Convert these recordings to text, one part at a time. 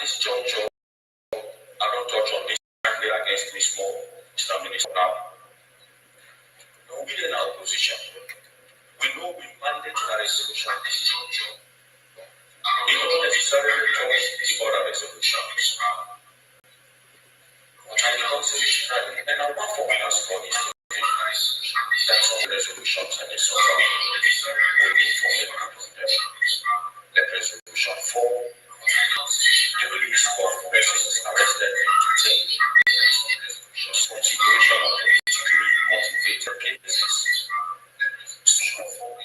this juncture, I don't touch on this angry against me small, Mr. Minister now. No, we in our position. We know we mandate a resolution at this juncture. We don't necessarily touch the other resolutions. And the constitution, and our formula score is to recognize that some resolutions and the sort of will be from them. Let resolution 4, the release of persons arrested and detained, consideration of politically motivated cases,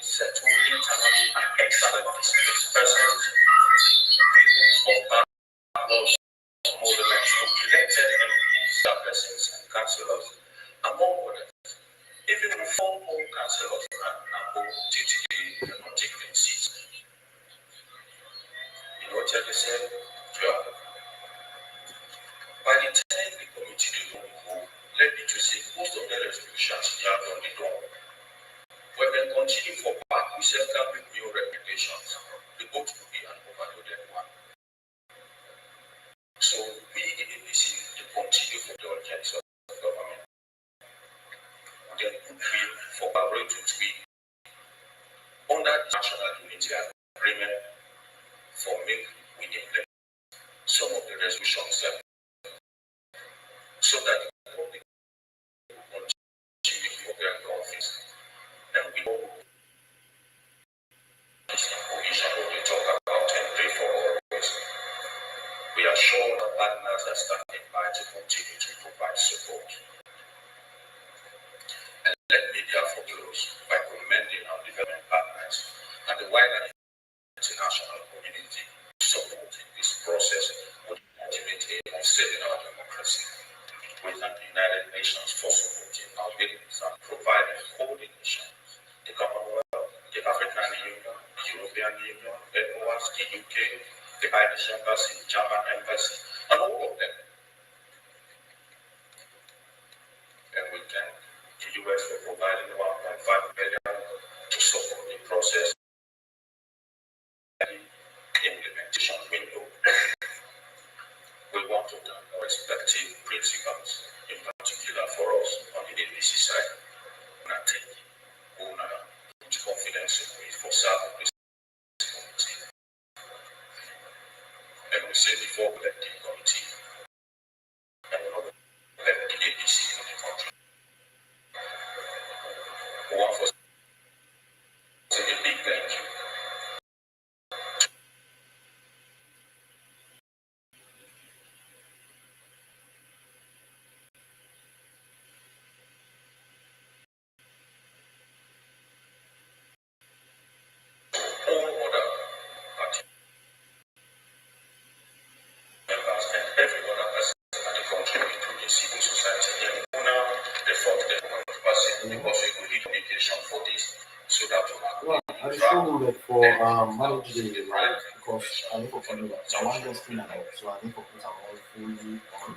settle internally and externally displaced persons, of backwards movements of elected MPs, persons and councillors, among others. Even reform all councillors and above TTD and not take them seats. You know what I said? Yeah. By the time the committee did not go, let me just say most of the resolutions we have on the door. When we continue for back, we set up with new recommendations. The vote will be an overloaded one. So we in the ABC to continue for the urgency of the government. And then put we for collaborate with we under the National Unity Agreement for make we implement some of the resolutions that so that the public will continue for their office. And we know this information when we talk about and pray for always. We are sure that partners are standing by to continue to provide support. And let me therefore close by commending our development partners and the wider international community supporting this process with the ultimate aim of saving our democracy. We thank the United Nations for supporting our business and providing coordination. The Commonwealth, the African Union, the European Union, MOI, the UK, the Irish Embassy, the German Embassy, and all of them. And we thank the US for providing $1.5 billion to support the process and implementation window. We want to thank our respective principals, in particular for us on the ABC side, who put confidence in me for serving this committee. And we say before we let the committee, and we not let the ABC in the country. We want for say a big thank you. All other party members and every other person at the country, including civil society, and now the fourth person because we will need communication for this so that we I just struggled for managing the right because I need for something like I want this thing out, so I need for put some more fully on.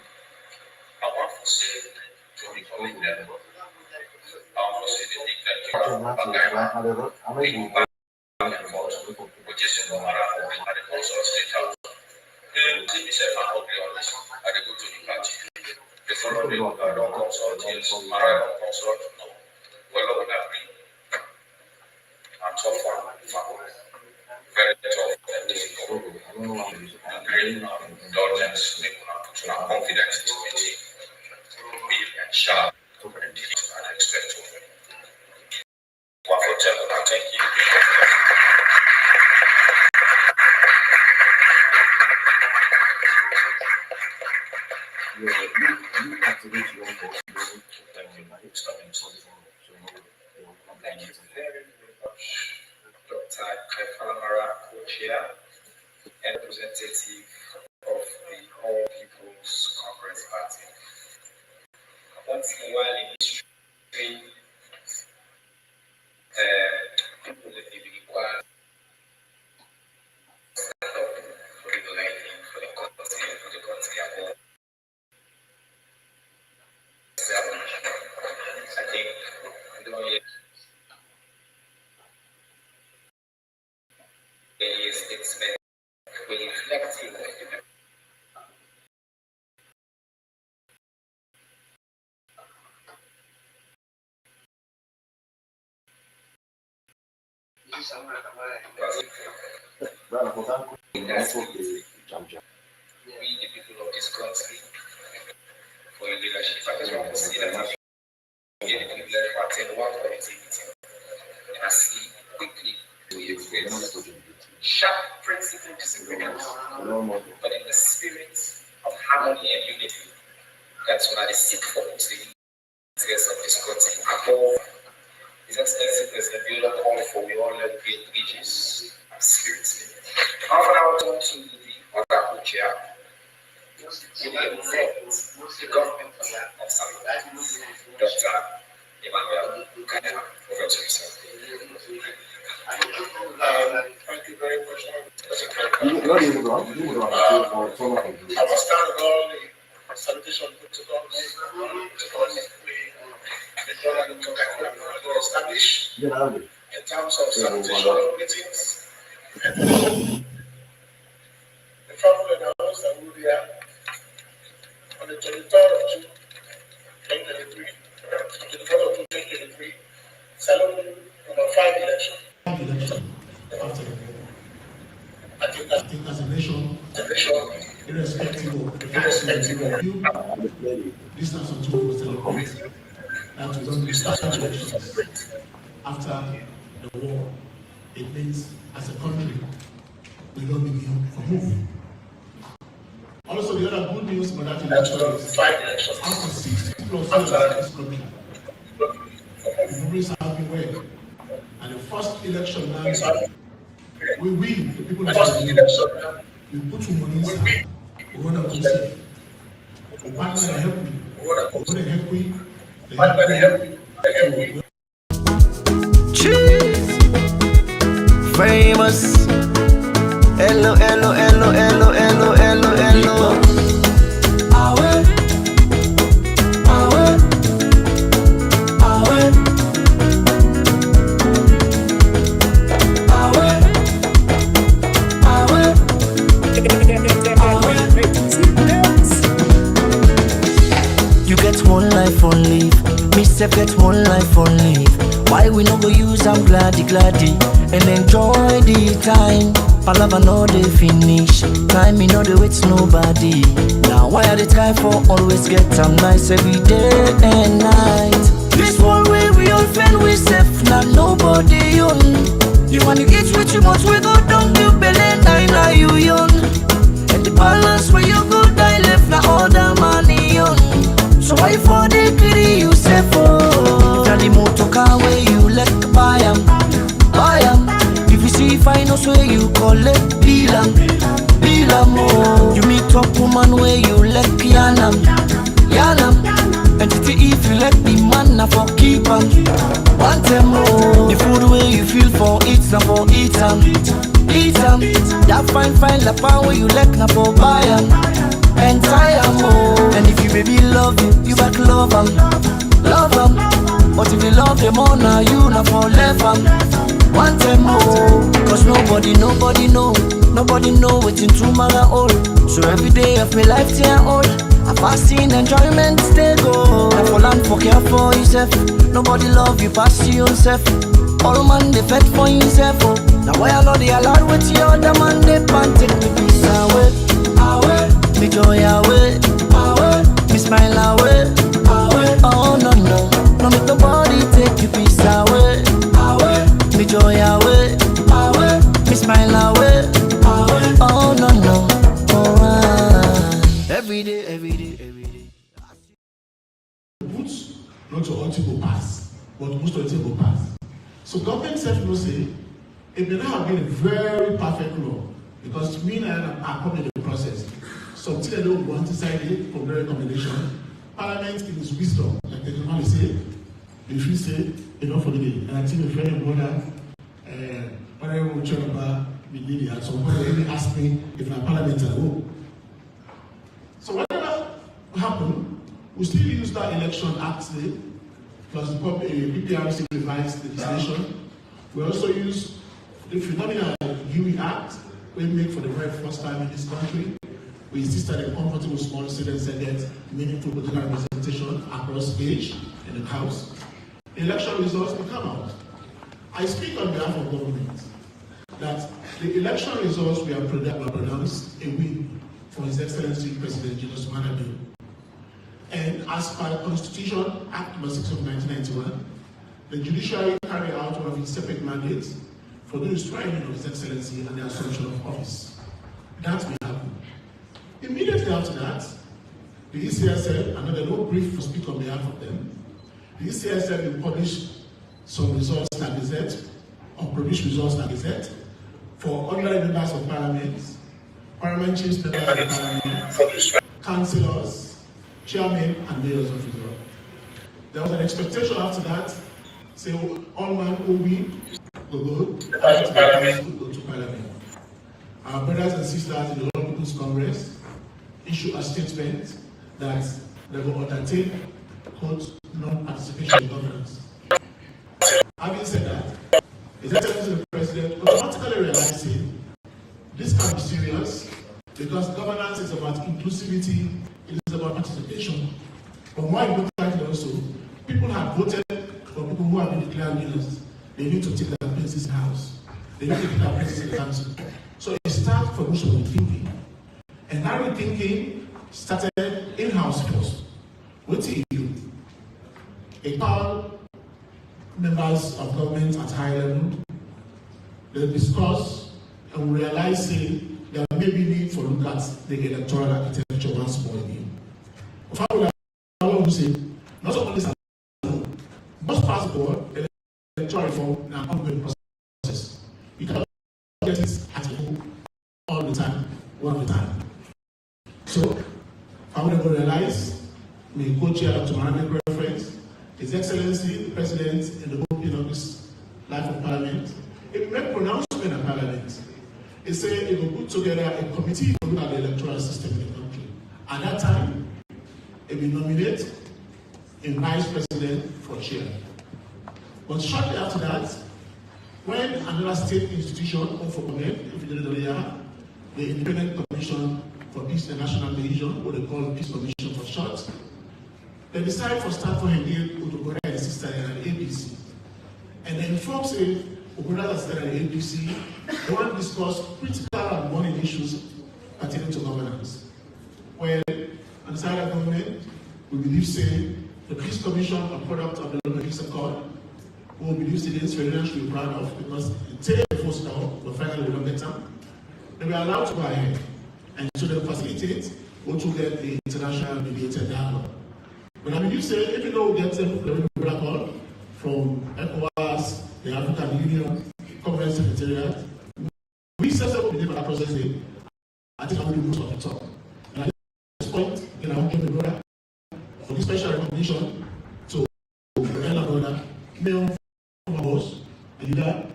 I want to say to the colleague that I want to say the big thank you. I may be Back and forth, which is in the Mara at the Council State House. See myself and how they honest. I go to the party. The following day, I don't consult, yes. Mara don't consult, no. Well, I would agree. And tough one, very tough and difficult. And great indulgence, and confidence in the team. Real and sharp and difficult and expected. One for tell them, thank you. Thank you very much, Dr. Kefalamara, co-chair and representative of the All People's Congress Party. Once in a while in history, people that they require for the lighting, for the country at home. I think the only statement reflecting We, the people of this country, for your leadership, I just want to see that I've been led to attend one committee meeting, and I see quickly to your face sharp principle disagreement, but in the spirit of harmony and unity. That's what I seek for the interests of this country. Above, His Excellency President Bueller called for we all let build bridges and spirits. However, I will turn to the other chair. We represent the government of South Dr. Emmanuel Kanya. Over to you, sir. Thank you very much. I must start with all the salutation protocols we established in terms of salutation meetings. The family announced that we will be on the 23rd of June 2023, 24th of June 2023, salute number 5 election. I think as a nation, irrespective of you, distance on two will celebrate that we don't do special elections after the war. It means as a country, we don't begin to move. Also, the other good news for that election is after 60 plus years of this country, the progress has been well. And the first election now, we win, the people of Sierra Leone. We put some money inside. We want to go safe. We partner and help me. We want to help me. They help me. Cheese. Famous. Hello, hello, hello, hello, hello, hello, hello. Awe. Awe. Awe. You get one life on leave, me self get one life on leave. Why we no go use am gladdy and enjoy the time? Palava no dey finish, time me no dey wait nobody. Now why I dey try for always get am nice every day and night? This one way we all fend we safe, now nobody own. You want to eat with too much, we go down you belly, now you young. And the balance where you go die left, now all the money on. So why for the greedy you say for? If the motor car where you let buy am. If you see finance where you collect bill am, oh. You meet up woman where you let yanam. And if you let the man na for keep am. Want them oh. The food where you feel for eat na for eat am. That fine lapa where you let na for buy am. And tie am oh. And if you baby love you back love am. But if you love them all now you na for left am. Want them oh. Cause nobody know wetin tomorrow hold. So every day of my life till old, I fasting enjoyment stay go. Now for land for care for yourself. Nobody love you pass you yourself. All man they fed for himself oh. Now why I know they allowed with the other man they pan take me peace away. Me joy away, me smile away. Oh no make nobody take your peace away. Me joy away, me smile away. Oh no, every day. Boots, not all people pass, but most of the people pass. So government self will say, it may not have been a very perfect law, because me and I are coming in the process. Something they don't want to decide it from their recommendation. Parliament in its wisdom, like they normally say, they should say, enough for the day. And I think a friend and brother, when I was talking about the lady, at some point they asked me if my parliament at home. So whatever happened, we still use that election act today, plus the PPRC revised legislation. We also use the phenomenal UE Act we make for the very first time in this country. We insisted a comfortable small students and get meaningful political representation across age in the House. The election results will come out. I speak on behalf of government that the election results we have pronounced a win for His Excellency President Julius Maada. And as per the Constitution, Act No. 6 of 1991, the judiciary carry out one of its separate mandates for the restoration of His Excellency and the assumption of office. That will happen. Immediately after that, the ECSL, and there no brief to speak on behalf of them, the ECSL will publish some results that Gazette, or produce results that Gazette, for ordinary members of parliament, parliament chiefs, members of parliament, councillors, chairmen, and mayors of Israel. There was an expectation after that, say all man who win will go to parliament. Our brothers and sisters in the World People's Congress issue a statement that they will undertake non-participation in governance. Having said that, His Excellency the President automatically realizing this can be serious because governance is about inclusivity, it is about participation. But more importantly also, people have voted for people who have been declared winners. They need to take their places in the House. They need to take their places in the Council. So it starts from mutual thinking. And that rethinking started in-house first. What do you do? A power members of government at high level, they discuss and realize there may be need for look at the electoral architecture once more again. I want to say, not only this alone, most parts of the world, electoral reform is an ongoing process. You cannot get it at home all the time, one at a time. So, I want to realize, may co-chair to my preference, His Excellency, the President, in the opening of this life of Parliament, it made pronouncement of Parliament. It said it will put together a committee to look at the electoral system in the country. At that time, it will nominate a vice president for chair. But shortly after that, when another state institution, or for the Independent Commission for Peace and National Division, what they call Peace Commission for short, they decide for Stanford and Utogoda and sister and APC. And then folks say, Utogoda and sister and APC, they want to discuss critical and burning issues pertaining to governance. Well, on the side of government, we believe saying the Peace Commission, a product of the London Peace Accord, we believe citizens should be proud of because it takes the first now, but finally we don't get time. They were allowed to go ahead. And so they facilitate or to get the international mediated dialogue. But I mean, you say, if you don't get the protocol from ECOWAS, the African Union, Conference Secretariat, we set up the process. I think I will do most of the talk. And at this point, I want to give the brother for this special recognition to the elder brother, male former host, and leader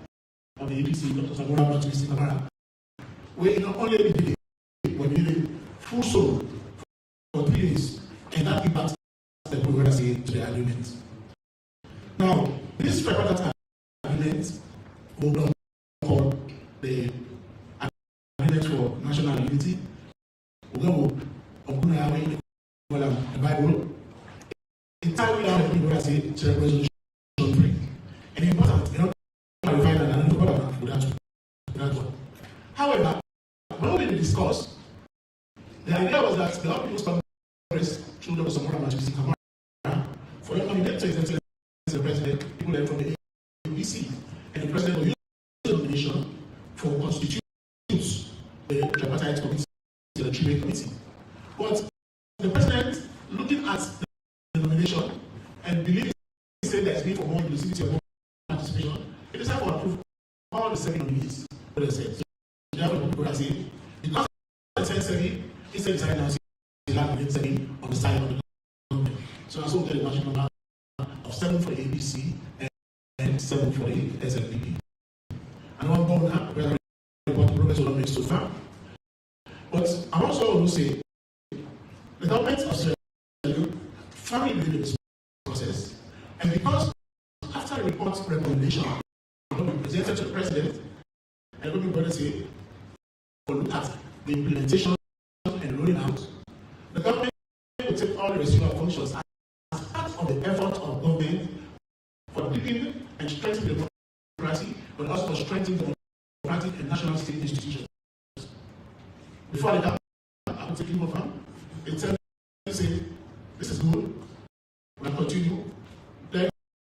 of the APC, Dr. Samora Baptiste Kamara. We not only did it, but we did it full soul for 3 days, and that impacts the progress to the agreement. Now, this tripartite agreement will be called the Agreement for National Unity. We're going to the Bible. Entirely out of the progress to resolution 3. And important, clarify that I don't know that one. However, when we discussed, the idea was that the People's Congress through Dr. Samora Baptiste Kamara for the nominate the president, people like from the ABC, and the president will use the nomination for constitute the tripartite committee, the 3-way committee. But the president, looking at the nomination and believing that there is need for more inclusivity and more participation, he decided to approve all the 7 nominees. What they said. So, because the 10 he said decided now on the side of the government. So that's what the magic number of 7 for the ABC and 7 for the SLPP. And one more now, whether the progress will not make so far. But I also want to say the government of Sierra Leone firmly believe in this process, and because after the report's recommendation will be presented to the president, and will be going to say, look at the implementation and rolling out, the government will take all the residual functions as part of the effort of government for deepening and strengthening the democracy but also for strengthening democratic and national state institutions. Before I come, I will take you over. They tell me, say, this is good, we'll continue. Then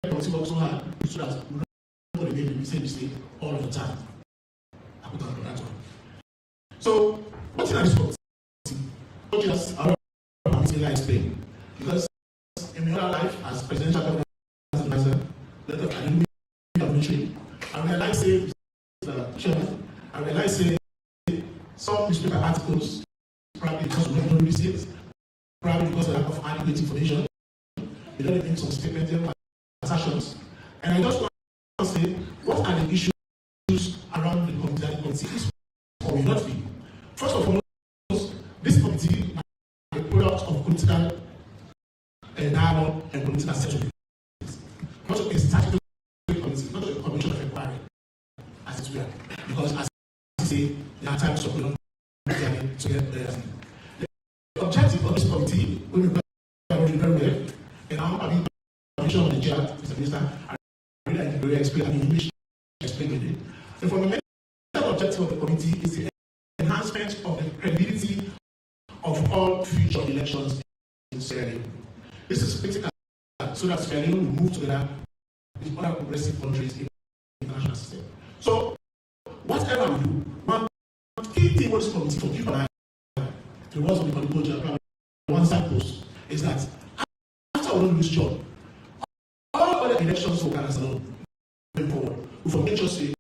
we work so hard so that we don't make the same mistake all of the time. I put on that one. So, what is this policy? What is our committee explain? Because in my other life as presidential government advisor, let us admit military. I realize say, Chairman, I realize say some newspaper articles, probably because we don't release it, probably because of lack of adequate information, they don't make some statements and assertions. And I just want to say, what are the issues around the committee that the committee is or will not be? First of all, this committee is a product of political dialogue and political settlement. Not a statutory committee, not a commission of inquiry, as it were. Because as I say, there are times of long to get there. The objective of this committee will be very well, and I'll be commission of the chair, Mr. Minister, I really like to explain in English, explain it. The fundamental objective of the committee is the enhancement of the credibility of all future elections in Sierra Leone. This is critical so that Sierra Leone will move together with other progressive countries in the international system. So, whatever we do, one key thing for this committee for people like the words of the agriculture, one side post, is that after we don't lose job, all other elections will carry us along going forward. We will make sure say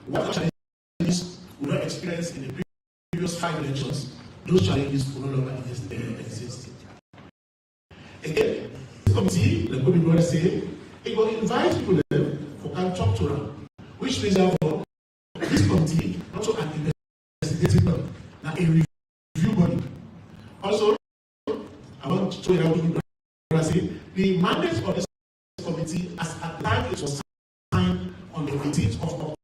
what challenges we don't experience in the previous 5 elections, those challenges will no longer exist. Again, this committee, like what we say, it will invite people there who can talk to them, which means that for this committee, not so an investigative body, now a review body. Also, I want to show you how to say the mandate of this committee, as at the time it was signed on the 18th of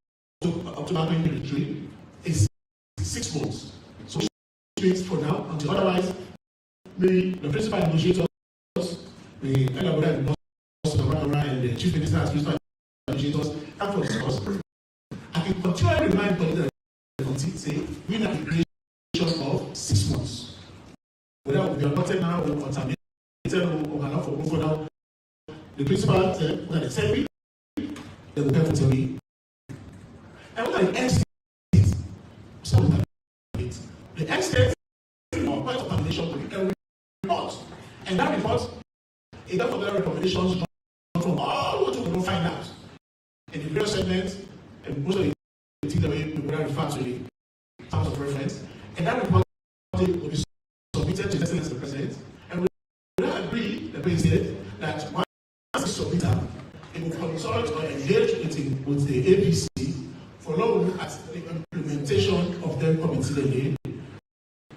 October 2023, is 6 months. So, which means for now, until otherwise, the principal negotiators, the elaborate and the chief minister as principal negotiators come for discuss. I can continually remind the committee, say, we have a creation of 6 months. Whether we are not now or contaminated or cannot move further, the principal said that the survey, they will come for survey. And what are the end states? So the end state or point of termination will be a report. And that report, a lot of the recommendations from all what we will find out in the various segments, and most of the things that we will refer to the terms of reference. And that report will be submitted to the President, and we will agree, the President, that once it's submitted, it will consult or engage with the APC for looking at the implementation of the committee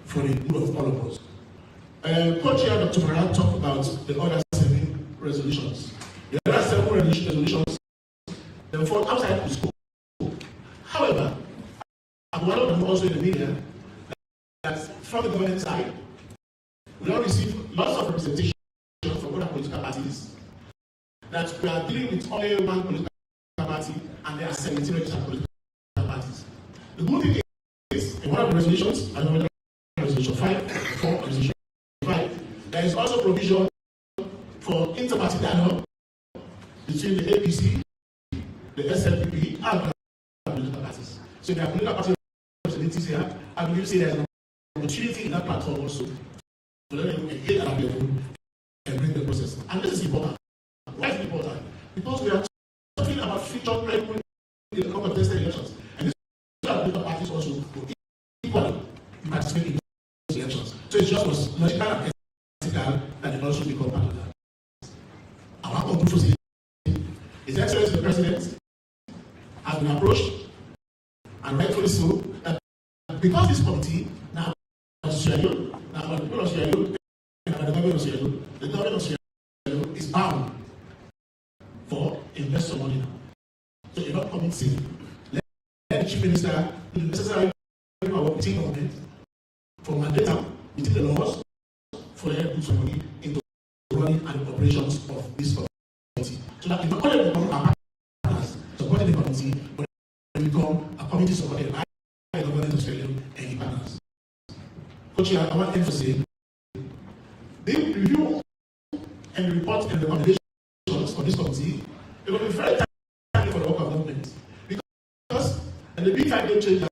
for the good of all of us. Co-chair Dr. Marat talked about the other 7 resolutions. The other 7 resolutions, they fall outside the scope. However, I'm one of them also in the media that from the government side, we now receive lots of representation from other political parties that we are dealing with only one political party and there are 17 registered political parties. The good thing is, in one of the resolutions, I know resolution 5, 4, resolution 5, there is also provision for inter-party dialogue between the APC, the SLPP, and the political parties. So there are political party representatives here. I believe say there is an opportunity in that platform also for them to engage at level and bring the process. And this is important. Why is it important? Because we are talking about future people in the contested elections. And these political parties also will equally participate in those elections. So it's just was logical and ethical that they also become part of that. Our conclusion is His Excellency the President has been approached, and rightfully so, that because this committee now Sierra Leone, now the people of Sierra Leone, and the government of Sierra Leone, the government of Sierra Leone is bound for investor money now. So you're not coming safe. Let the chief minister do the necessary work within government for mandate within the laws for them to put some money into running and the operations of this committee. So that not only the government are partners supporting the committee, but committee supported by the government of Sierra Leone and the partners. Coach, I want them to say, the review and the report and the recommendations for this committee, it will be very timely for the work of government. Because and the big time changes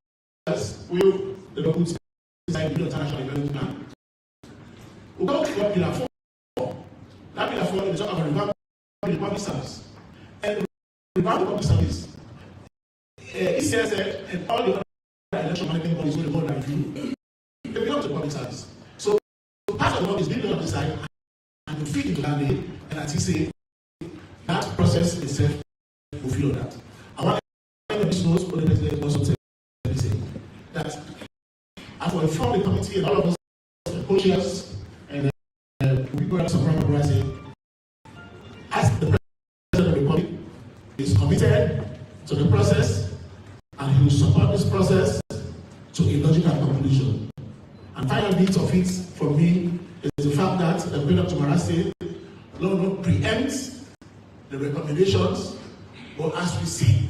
will the document inside the international development plan. We go to what pillar 4. That pillar 4 is talk about revamping the public service. And revamping the public service, ECSL and all the other election management bodies will go and review. They belong to the public service. So part of the work is being done on this side and you feed into that day, and as you say, that process itself will feel that. I want this knows what the president also said that as we form the committee and all of us, the co-chairs and people that support Formalizing, as the president of the republic is committed to the process and he will support this process to a logical conclusion. And final bit of it for me is the fact that the People of Sierra Leone not preempts the recommendations, but as we see,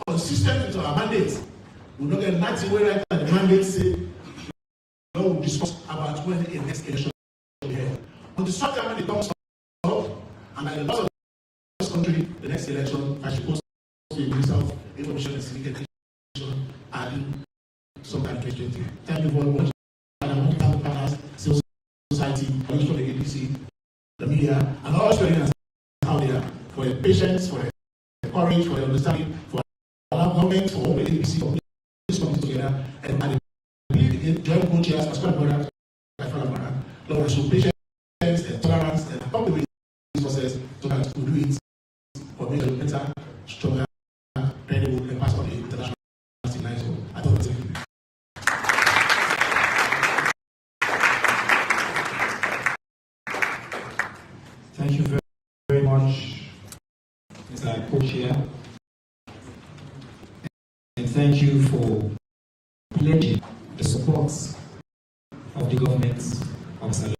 consistent with our mandate, we don't get nothing where the mandate say we'll discuss about when the next election will be held. On the short term, when it comes up, and by the laws of this country, the next election, I suppose to the Minister of Information and Civic Education and sometime in 2020. Thank you very much. And I want to thank the partners, civil society, colleagues from the APC, the media, and all Australians out there for your patience, for your courage, for your understanding, for our government, for all the APC, for this coming together, and I believe in joint co-chairs, as well as my fellow brother, Lord, show patience and tolerance and come with this process so that we do it for me to better, stronger, credible, and pass on the international life. So I don't think. Thank you very, very much, Mr. Co-Chair. And thank you for pledging the support of the government of Sierra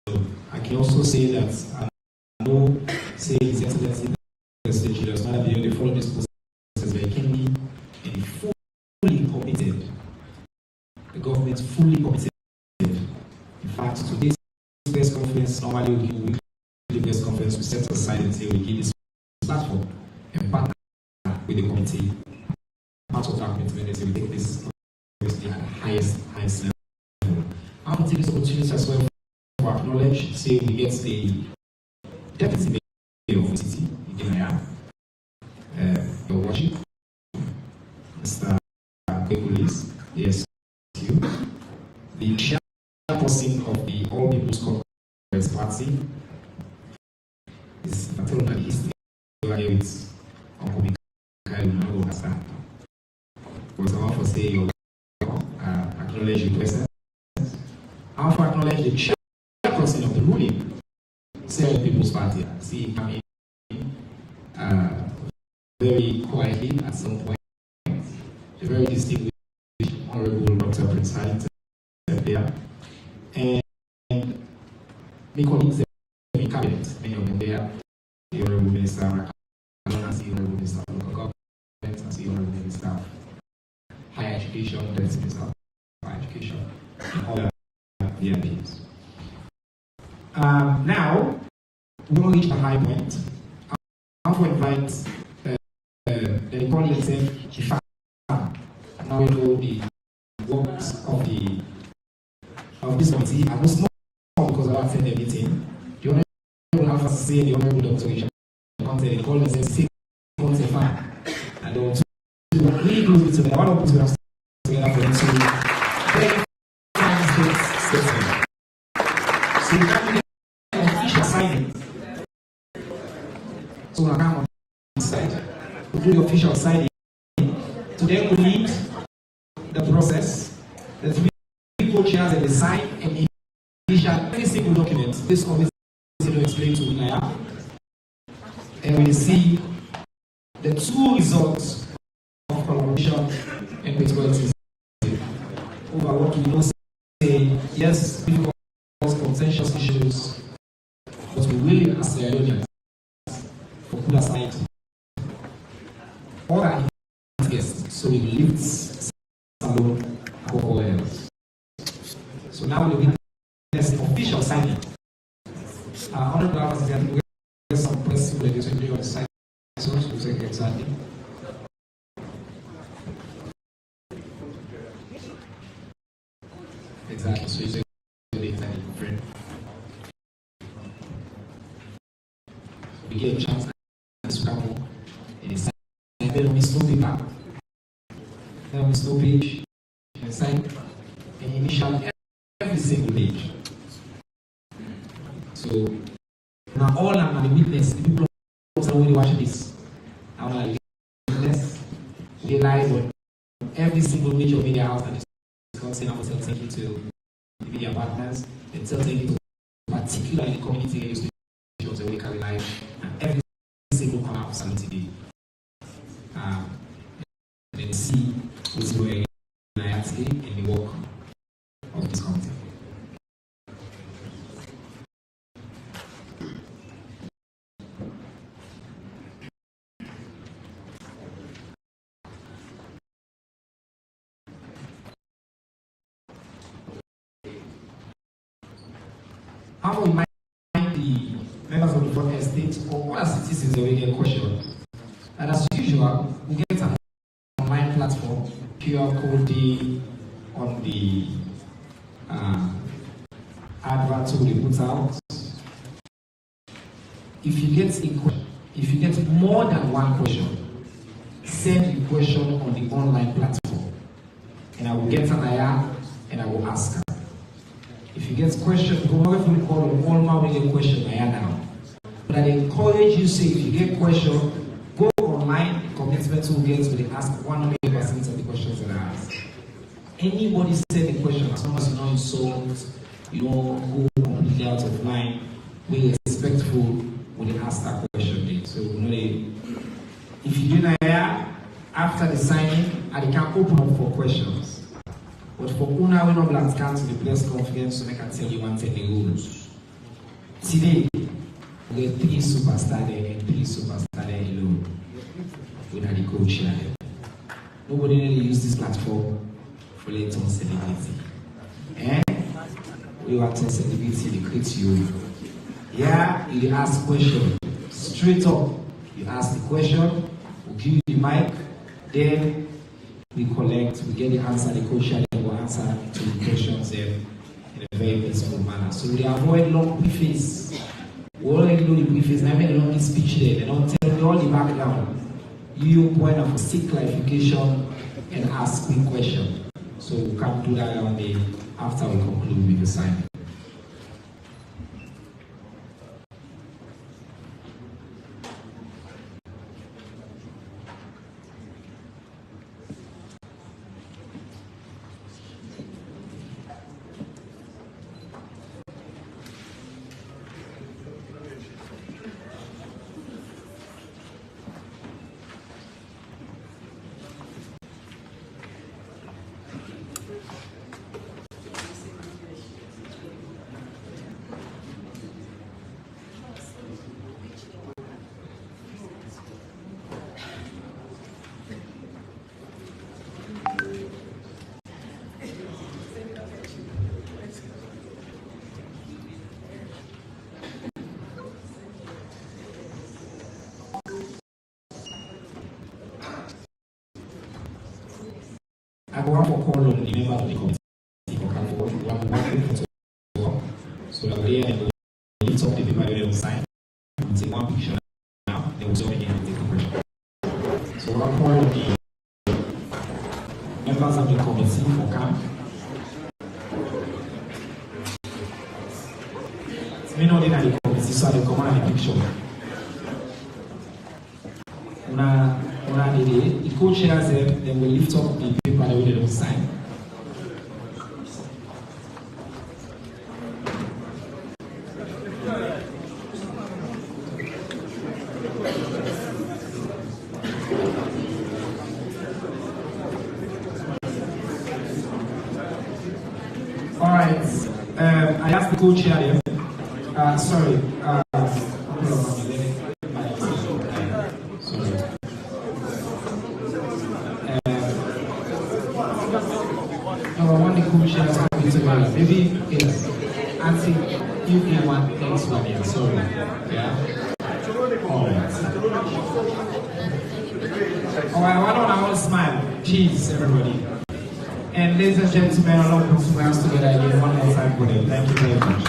Leone. I can also say that I know, say His Excellency President Julius Maada Bio, they follow this process very keenly and fully committed. The government fully committed. In fact, today's press conference, normally we give weekly press conference, we set aside and say we give this platform and partner with the committee. Part of that commitment is we take this obviously at the highest level. I want to take this opportunity as well to acknowledge, say we get the Deputy Mayor of the city, Your Worship, Mr. Kwekulis, yes, you, the chairperson of the All People's Congress Party, is Electoral East, here with Uncle Mikael Kasta. Was all for say your acknowledge your presence. I also acknowledge the chairperson of the ruling Sierra People's Party. See, coming very quietly at some point. A very distinguished Honorable Dr. Prince Harrington there. And my colleagues in cabinet, many of them there. The Honorable Minister of Economics, the Honorable Minister of Local Government, and the Honorable Minister of Higher Education, the Minister of Higher Education, and other VIPs. Now, we will reach the high point. I want to invite the colleague himself, now we know the works of this committee. I was not because of that the meeting. The Honorable have to say the Honorable Dr. Richard Conte, the colleague says 6 months and 5. And they want to really close to the one of us together for them to very fine statement. So we can do the official signing. So we'll come on this side. We'll do the official signing. Today we lead the process. The 3 co-chairs and the sign and initial every single document. This obviously will explain to Inaya. And we see the 2 results of collaboration and patriotism. Over what we know say, yes, difficult contentious issues, but we will as Sierra Leoneans for put aside all our guests So it lifts Salone above all else. So now we witness official signing. Honorable Hours, we get some press legislation on the side. So we'll take exactly. Exactly. So you say exactly different. We get a chance to scramble and it's and then on the slow paper. Then on the slow page, and sign and initial every single page. So now all I'm the witness, the people who watch this. I'm like witness, realize on every single major media house that is discussing about thank you to the media partners, and thank you to particularly the community radio stations that we carry live, and every single corner of Salone TV. And then see who's going in the work of this committee. How will the members of the board estate or other citizens already get questioned? And as usual, we get an online platform, QR code on the advert we put out. If you get more than one question, send the question on the online platform, and I will get an IR and I will ask her. If you get questions, go over to the call on all my way get question IR now. But I encourage you, say if you get question, go online. Commitment will get to the ask 100% of the questions that I ask. Anybody send a question, as long as you don't insult, you don't go completely out of line, be respectful when they ask that question. So if you do not hear after the signing, I can open up for questions. But for Una, we don't have to the press conference, so I can tell you one thing the rules. Today, we have 3 superstars there and 3 superstars there alone. We are the coach here. Nobody really use this platform for later celebrity. We want to celebrity, they create you. Yeah, you ask question. Straight up, you ask the question, we'll give you the mic, then we collect, we get the answer, the coach and will answer to the questions in a very peaceful manner. So we avoid long briefings. We already know the briefings, I made a long speech there, they don't tell me all the background. You point out for seek clarification and ask quick question. So we can do that on the after we conclude with the signing. I go out for call on the member of the committee so that we will lift up the paper they will sign. We'll take one picture now, then we'll take a question. So I'll call on the members of the committee for camp. It's me not in the committee, so I will come out the picture. The co-chairs then will lift up the paper that we don't sign. All right. I asked the co-chair there. Sorry. No, I want the co-chairs to be together. Maybe, yes. Auntie, you can one next one here, sorry. Yeah? Alright. Alright, I want to smile. Cheese, everybody. And ladies and gentlemen, I want to put some hands together again one more time for them. Thank you very much.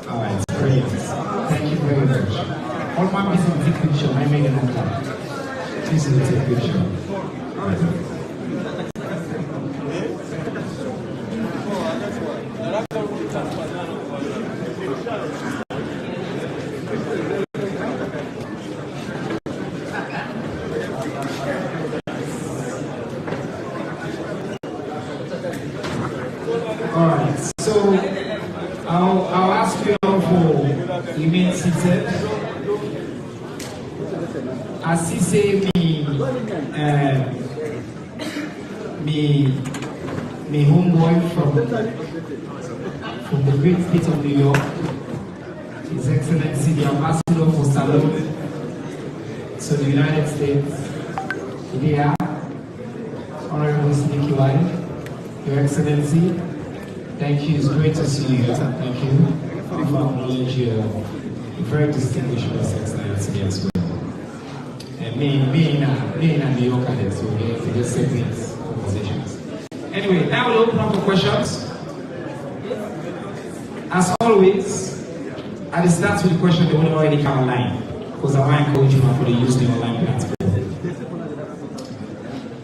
Alright, great. Thank you very much. All my business take picture, I make it on time. Please take picture. Alright. Alright, so I'll ask you all for remain seated. As he say me homeboy from the great state of New York, His Excellency the Ambassador for Salone to the United States, here, Honorable Sneaky White, Your Excellency. Thank you, it's great to see you. Thank you. We acknowledge your very distinguished presence today as well. And me and New York are so we just segment conversations. Anyway, now we'll open up for questions. As always, I will start with the question they won't already come online, because I want to encourage you to use the online platform.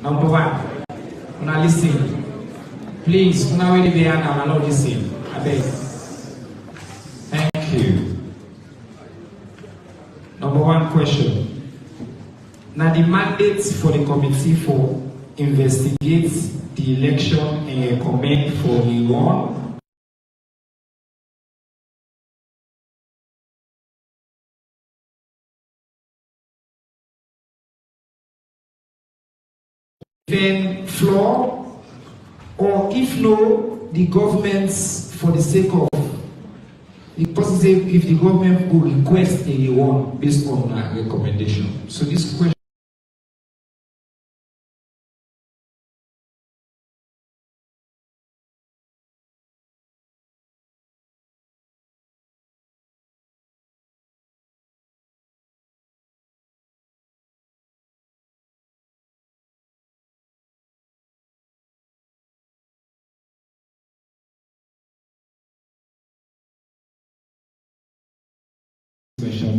Number one, when I listen. Please, when I already be here now, I know listen. I beg. Thank you. Number one question. Now the mandate for the committee for investigate the election and recommend for Iran. Then floor. Or if no, the governments, for the sake of, if the government will request a reward based on a recommendation. So this question.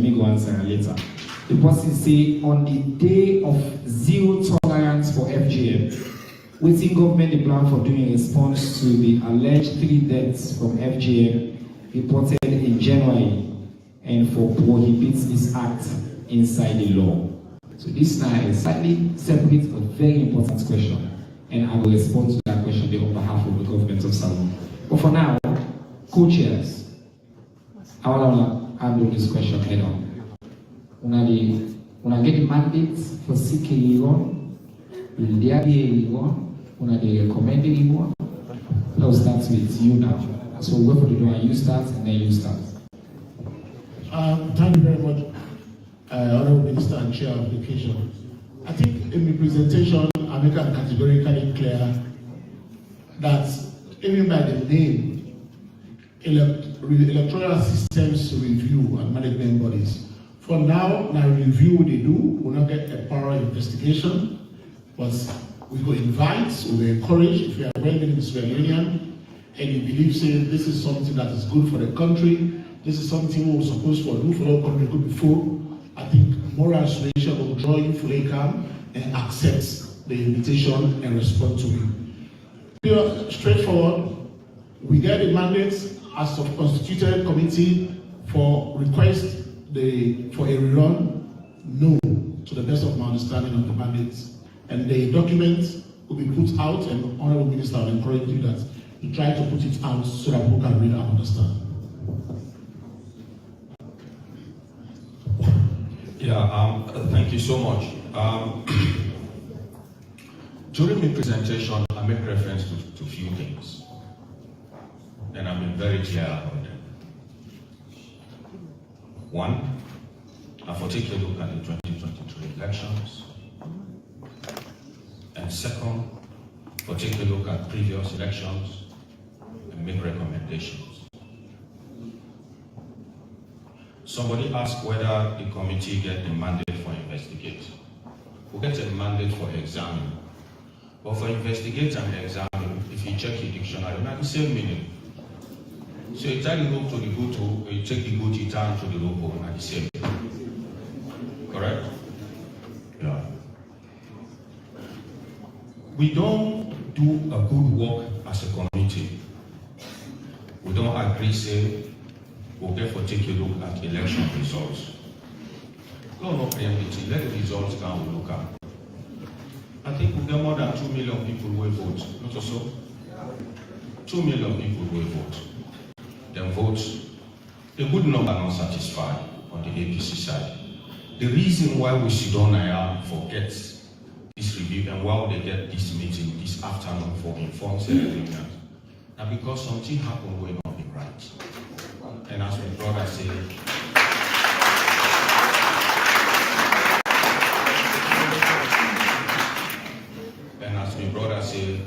Me go answer later. The person say on the day of zero tolerance for FGM, waiting government the plan for doing a response to the alleged 3 deaths from FGM reported in January and for prohibits this act inside the law. So this now is slightly separate but very important question, and I will respond to that question on behalf of the government of Salone. But for now, co-chairs, I want to handle this question head on. Una get the mandate for seeking Iran, will there be Iran? Una they recommend Iran? I'll start with you now. So we'll go for the door and you start and then you start. Thank you very much, Honorable Minister and Chair of the occasion. I think in the presentation, I make it categorically clear that even by the name, electoral systems review and management bodies. For now review they do, we'll not get a thorough investigation, but we will invite, we will encourage, if you are well in the Sierra Leone and you believe say this is something that is good for the country, this is something we're supposed to do for our country good before, I think moral suasion will draw you fully calm and accept the invitation and respond to it. Straightforward, we get a mandate as a constituted committee for request for a rerun, no, to the best of my understanding of the mandate. And the document will be put out, and Honorable Minister will encourage you that you try to put it out so that people can read and understand. Yeah, thank you so much. During the presentation, I made reference to a few things, and I've been very clear about them. One, if I take a look at the 2023 elections, And second, we'll take a look at previous elections and make recommendations. Somebody asked whether the committee get the mandate for investigate. We get a mandate for examine. But for investigate and examine, if you check the dictionary, not the same meaning. So you take the rope to the go to, you take the go to turn to the rope, not the same. Correct? Yeah. We don't do a good work as a committee. We don't agree, say, we'll therefore take a look at election results. No, no preemptivity. Let the results come, we look at. I think we've got more than 2 million people will vote. Not so? 2 million people will vote. Then vote. A good number not satisfied on the APC side. The reason why we sit down here forget this review and why they get this meeting this afternoon for informed celebrations, now because something happened will not be right. And as my brother said,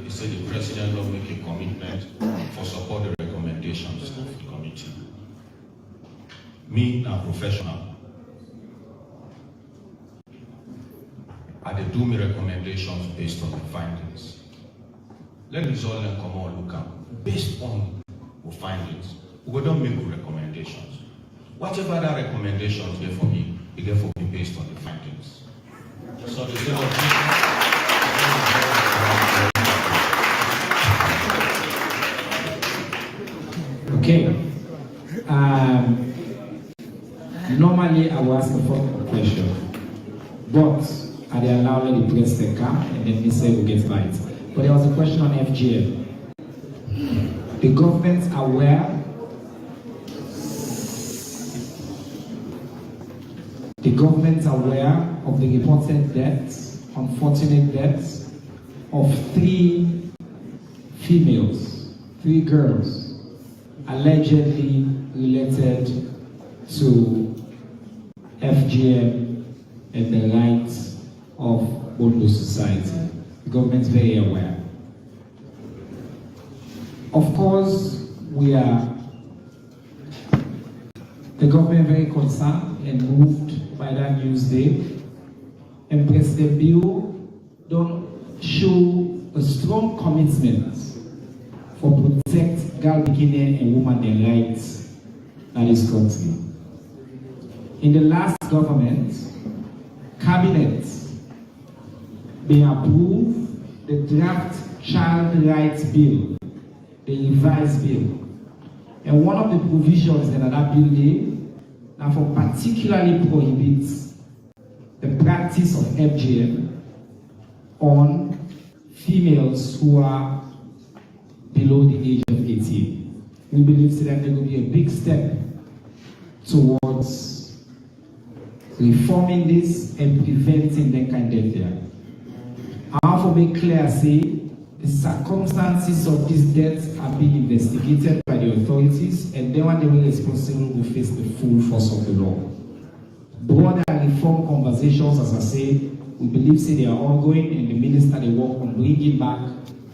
he said the president will make a commitment for support the recommendations of the committee. Me, a professional, I did do my recommendations based on the findings. Let results and come on look at. Based on the findings, we don't make recommendations. Whatever that recommendations there for me, it therefore be based on the findings. So the okay. Normally I will ask a follow-up question, but I allow let the press to come and then Mr. will get right. But there was a question on FGM. The government aware. The government aware of the reported deaths, unfortunate deaths, of 3 females, 3 girls, allegedly related to FGM and the rights of Bondo society. The government is very aware. Of course, we are, the government very concerned and moved by that news day. And President Bill don't show a strong commitment for protect girl, beginning and woman rights in this country. In the last government, cabinet, they approved the draft child rights bill, the revised bill. And one of the provisions in that bill now for particularly prohibits the practice of FGM on females who are below the age of 18. We believe that there will be a big step towards reforming this and preventing that kind of death. I want to make clear, say, the circumstances of these deaths are being investigated by the authorities, and then when they will responsible will face the full force of the law. Broader reform conversations, as I say, we believe say they are ongoing, and the minister they work on bringing back,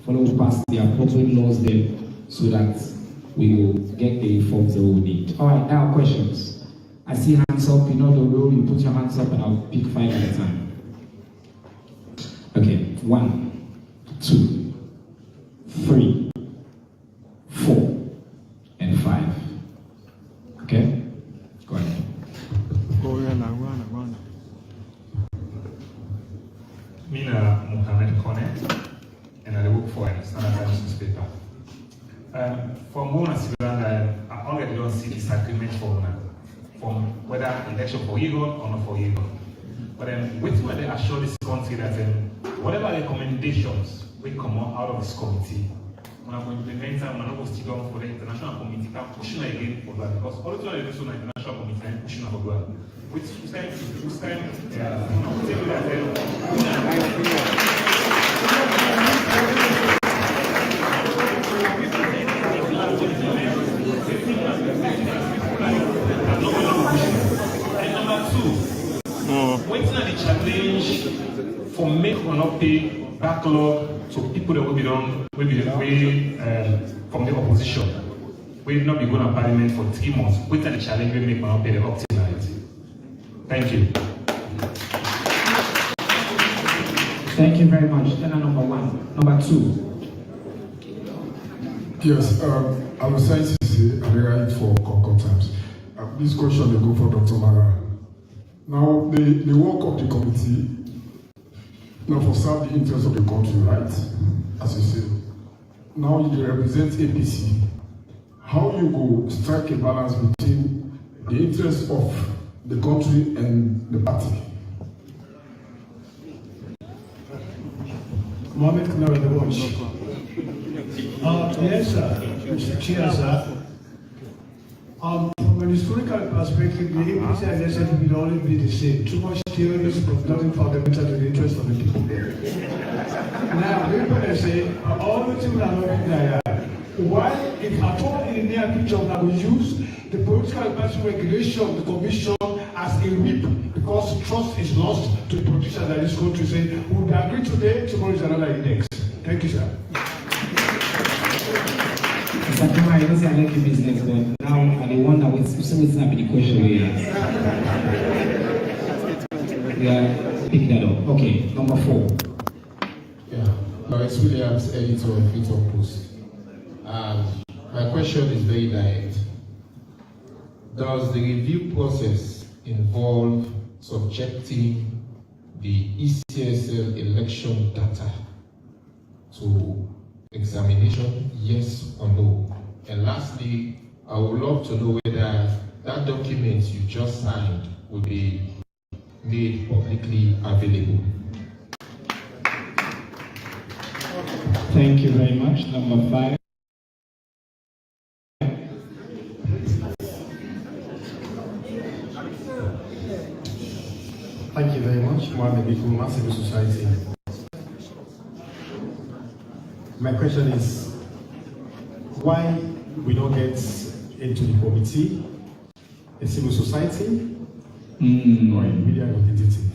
follow past the appropriate laws there, so that we will get the reforms that we need. All right, now questions. I see hands up. You know the rule. You put your hands up, and I'll pick 5 at a time. Okay, 1, 2, 3, 4, and 5. Okay? Go ahead. Mina Mohammed Kone, and I work for a Standard Times newspaper. From Bona Sibanda, I already don't see disagreement from whether election for Eagle or not for Eagle. But then, with when they assure this country that whatever recommendations will come out of this committee, when I'm going to implement them, I'm not going to stick on for the international committee, I'm pushing again for that because all the time they do the international committee, I'm pushing for that. Which time, and number 2, waiting on the challenge push for make or not pay backlog to people that will be done, from the opposition. We've not been going to parliament for 3 months. Wait till the challenge we make or not pay the up till night. Thank you. Thank you very much. Then number 1. Number 2. Yes, I'm a scientist and I write for Concord Times. This question will go for Dr. Mara. Now, the work of the committee, now for serve the interests of the country, right? As you say. Now you represent APC. How you go strike a balance between the interests of the country and the party? Mohammed Kanara, the watch. Yes, sir. Mr. Chair, sir. From an historical perspective, the APC and SNP will always be the same. Too much theories, but nothing fundamental to the interest of the people there. Now, people they say, all the things are not there. Why, if at all in the near future, that we use the political party regulation of the commission as a whip, because trust is lost to the politicians that this country say, we would agree today, tomorrow is another index. Thank you, sir. Mr. Kuma, I don't say I like your business, but now I wonder what's not the question here. Yeah, pick that up. Okay, number 4. Yeah, Lawrence Williams, editor of People Post. My question is very direct. Does the review process involve subjecting the ECSL election data to examination, yes or no? And lastly, I would love to know whether that document you just signed will be made publicly available. Thank you very much. Number 5. Thank you very much, Mohammed Bikuma, Civil Society. My question is, why we don't get into the committee, a civil society, or a media representative?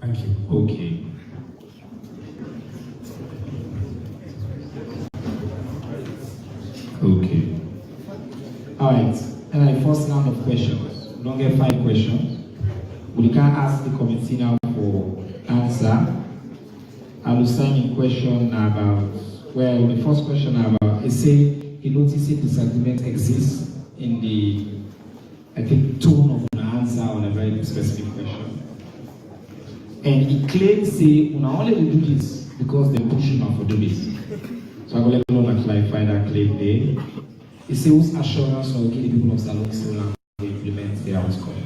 Thank you. Okay. Okay. All right. And I first round of questions. We don't get 5 questions. We can ask the committee now for answer. I will send a question about, well, the first question about, it say, he noticed disagreement exists in the, I think, tone of an answer on a very specific question. And he claims, say, we only will do this because they're pushing us for do this. So I'm going to let you clarify that claim there. He says, whose assurance or the people of Salon still implement their outcome.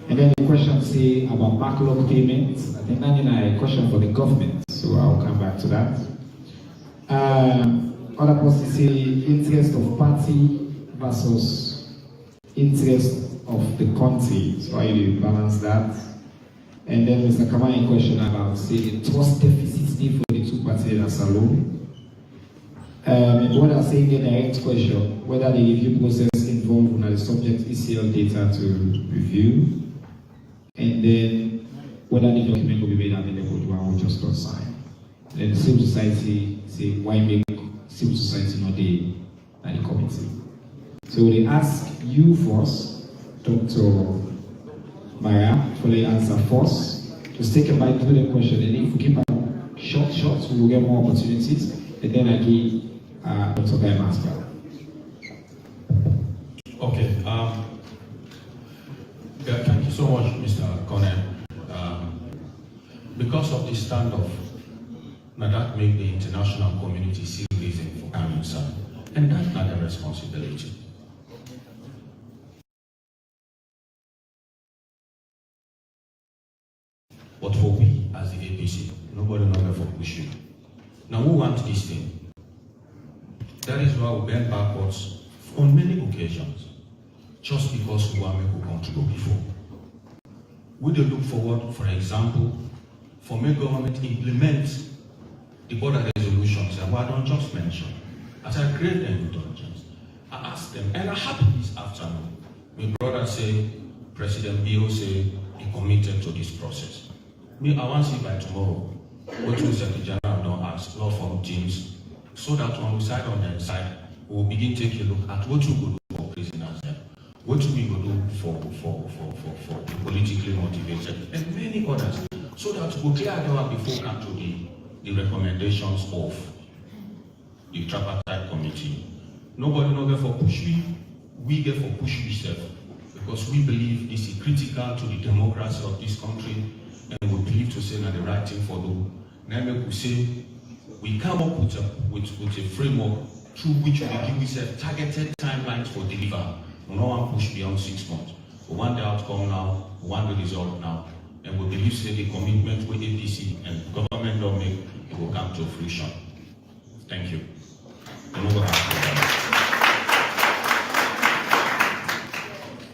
And then the question say about backlog payments. I think that's a question for the government, so I'll come back to that. Other person say interest of party versus interest of the country. So how you balance that? And then Mr. Kamai question about say the trust deficit for the 2 parties in Salon. And what I say in the direct question, whether the review process involved on the subject ECL data to review. And then whether the document will be made available to one we just not sign. Then the civil society say why make civil society not the committee. So they ask you first, Dr. Maya, for the answer first. Just take a bite through the question, and if we keep it short, we will get more opportunities. And then I give Dr. Gaim as well. Okay. Thank you so much, Mr. Cornell. Because of the standoff, now that make the international community see reason for coming, sir, and that's not a responsibility. But for we, as the APC, nobody knows for pushing. Now we want this thing. That is why we bend backwards on many occasions, just because we want to contribute before. We do look forward, for example, for my government to implement the border resolutions that I don't just mention. As I create the intelligence, I ask them, and I happen this afternoon. My brother say, President Bio say, he committed to this process. Me, I want to see by tomorrow. What you said the general don't ask, law firm teams, so that when we side on the side, we will begin to take a look at what you could do for prisoners, what we could do for the politically motivated, and many others, so that we clear the door before we come to the recommendations of the tripartite committee. Nobody no get for push we get for push ourselves, because we believe this is critical to the democracy of this country, and we believe to say that the right thing for do. Then we say we come up with a framework through which we give ourselves targeted timelines for deliver. We don't want to push beyond 6 months. We want the outcome now, we want the result now, and we believe that the commitment with APC and government don't make, it will come to fruition. Thank you.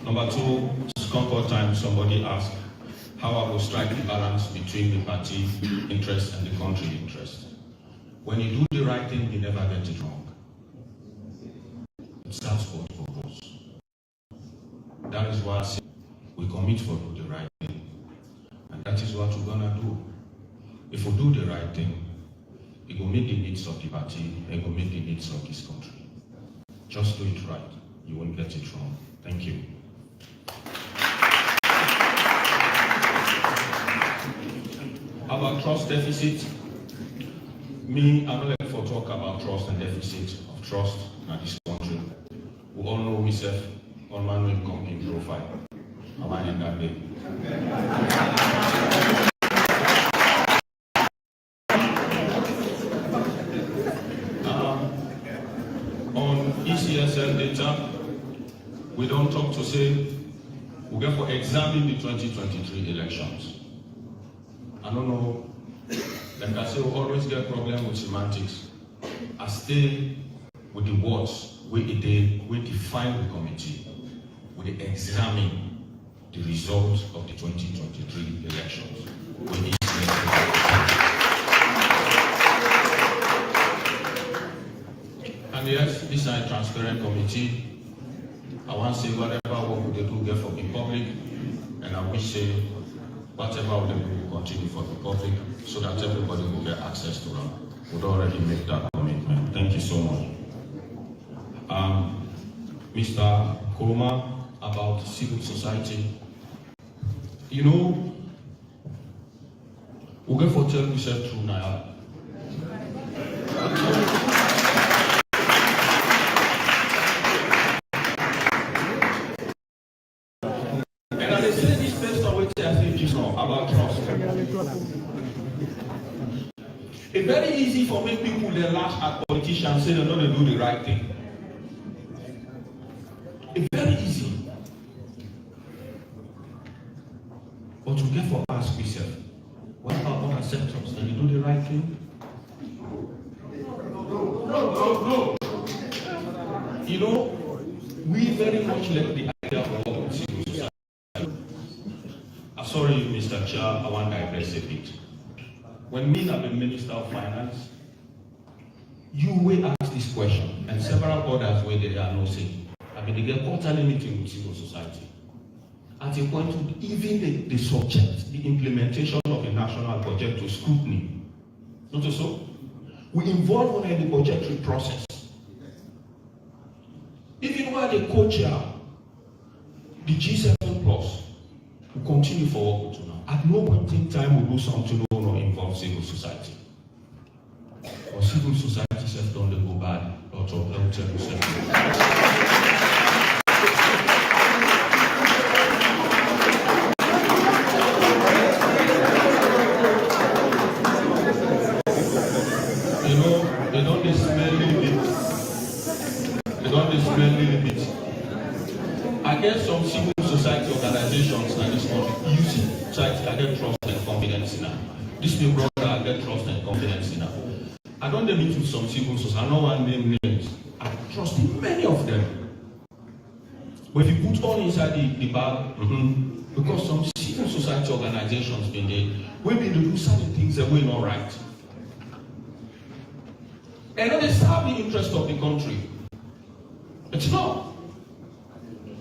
Number 2, Concord time, somebody asked how I will strike the balance between the party interest and the country interest. When you do the right thing, you never get it wrong. It serves both purposes. That is why I say we commit for do the right thing. And that is what we're gonna do. If we do the right thing, it will meet the needs of the party, and it will meet the needs of this country. Just do it right. You won't get it wrong. Thank you. About trust deficit, me, I'm not like for talk about trust and deficit of trust in this country. We all know myself on my income in profile. I'm in that day. On ECSL data, we don't talk to say we get for examine the 2023 elections. I don't know, like I say, we always get problem with semantics. I stay with the words we define the committee, we examine the results of the 2023 elections. And yes, this is a transparent committee. I want to say whatever work they do get for the public, and I wish say whatever we do will continue for the public, so that everybody will get access to them. We'd already make that commitment. Thank you so much. Mr. Kuruma, about civil society. You know, we'll get for tell yourself true now. And I say this based on what I say just now about trust. It's very easy for make people they lash at politicians say they're not going to do the right thing. It's very easy. But to get for ask yourself, what about other sectors? Can you do the right thing? No. You know, we very much like the idea of work with civil society. I'm sorry, Mr. Chair, I want to digress a bit. When me have been Minister of Finance, you will ask this question, and several others where they are no saying. I mean, they get quarterly meeting with civil society. At a point, even the subject, the implementation of the national budget to scrutiny. Not so. We involve them in the budgetary process. Even while they co-chair the G7 Plus, we continue for work to now. At no point in time we do something that will involve civil society. Or civil society self don't go bad, or to tell yourself. I guess some civil society organizations in this country use it, try to get trust and confidence in her. This new brother get trust and confidence in her. I don't meet with some civil society, I don't want to name names. I trust in many of them. But if you put all inside the bag, because some civil society organizations been there, we've been to do certain things that we're not right. And they serve the interest of the country. It's not.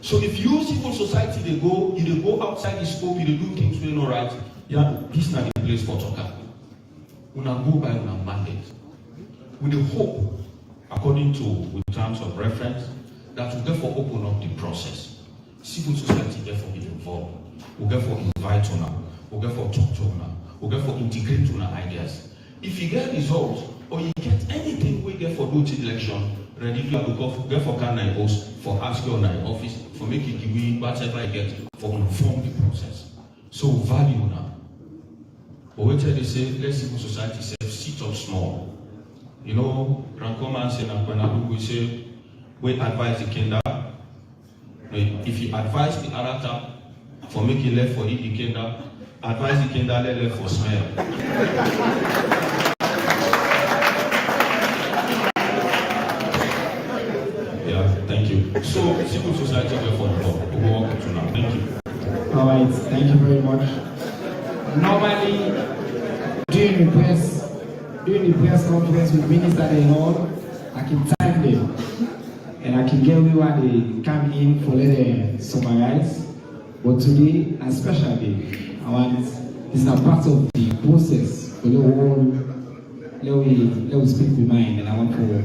So if you civil society they go outside the scope, they do things we're not right, Yeah, this is not the place for talker. Una go by una mandate. With the hope, according to with terms of reference, that will therefore open up the process. Civil society therefore be involved. We'll therefore invite una, we'll therefore talk to una, we'll therefore integrate una ideas. If you get results or you get anything we get for do the election, ready to go therefore can I post for ask your office for make it give me whatever I get for inform the process. So value now. But wait till they say let civil society say sit up small. You know, Rancoman said and we say we advise the kinder. If you advise the Arata for making left for eat the kinder, advise the kinder let left for smell. Yeah, thank you. So civil society therefore we walk to now. Thank you. All right, thank you very much. Normally, during the press conference with Minister Electoral, I can tag them and I can get where they come in for let summarize. But today, a special day. I want this is a part of the process for the whole. Let me speak with mine, and I want to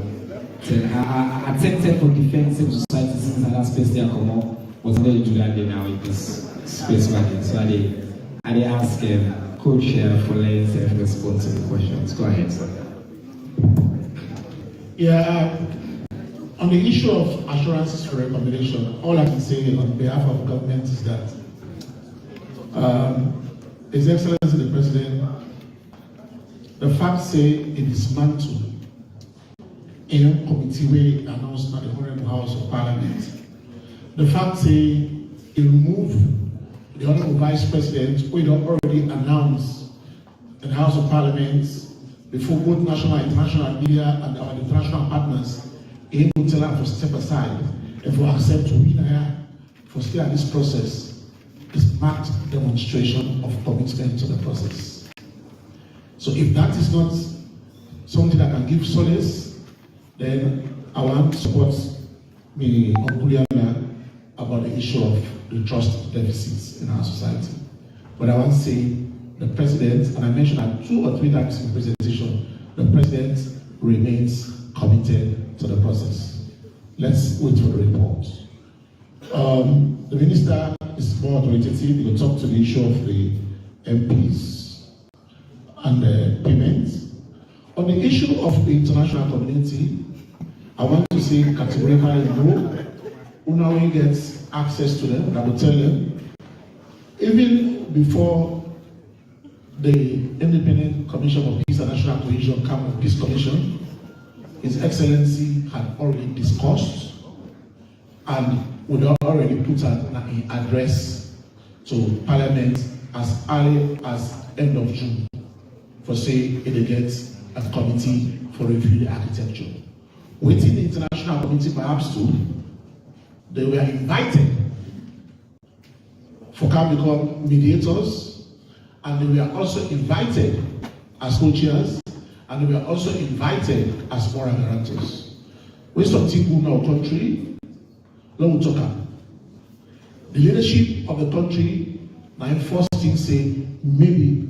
tell. I attempted for defense civil society since the last space they come up. Was ready to do that day now in this space market. So I ask co-chair for let's respond to the questions. Go ahead, sir. Yeah, on the issue of assurances for recommendation, all I can say on behalf of the government is that His Excellency the President, the fact say it dismantled a committee we announced at the Honorable House of Parliament. The fact say it removed the Honorable Vice President, we had already announced in the House of Parliament before both national and international media and our international partners able to tell her to step aside and for accept to win her for stay at this process is marked demonstration of commitment to the process. So if that is not something that can give solace, then I want to support me about the issue of the trust deficits in our society. But I want to say the president, and I mentioned that 2 or 3 times in the presentation, the president remains committed to the process. Let's wait for the report. The minister is more authoritative. He will talk to the issue of the MPs and the payments. On the issue of the international community, I want to say categorically no. Unawi gets access to them, and I will tell them, even before the Independent Commission for Peace and National Cohesion came with Peace Commission, His Excellency had already discussed and would already put an address to Parliament as early as end of June for say it gets a committee for review the architecture. Within the international committee perhaps too, they were invited for can become mediators, and they were also invited as co-chairs, and they were also invited as moral guarantors. With some people in our country, let me talk. The leadership of the country, now first thing say maybe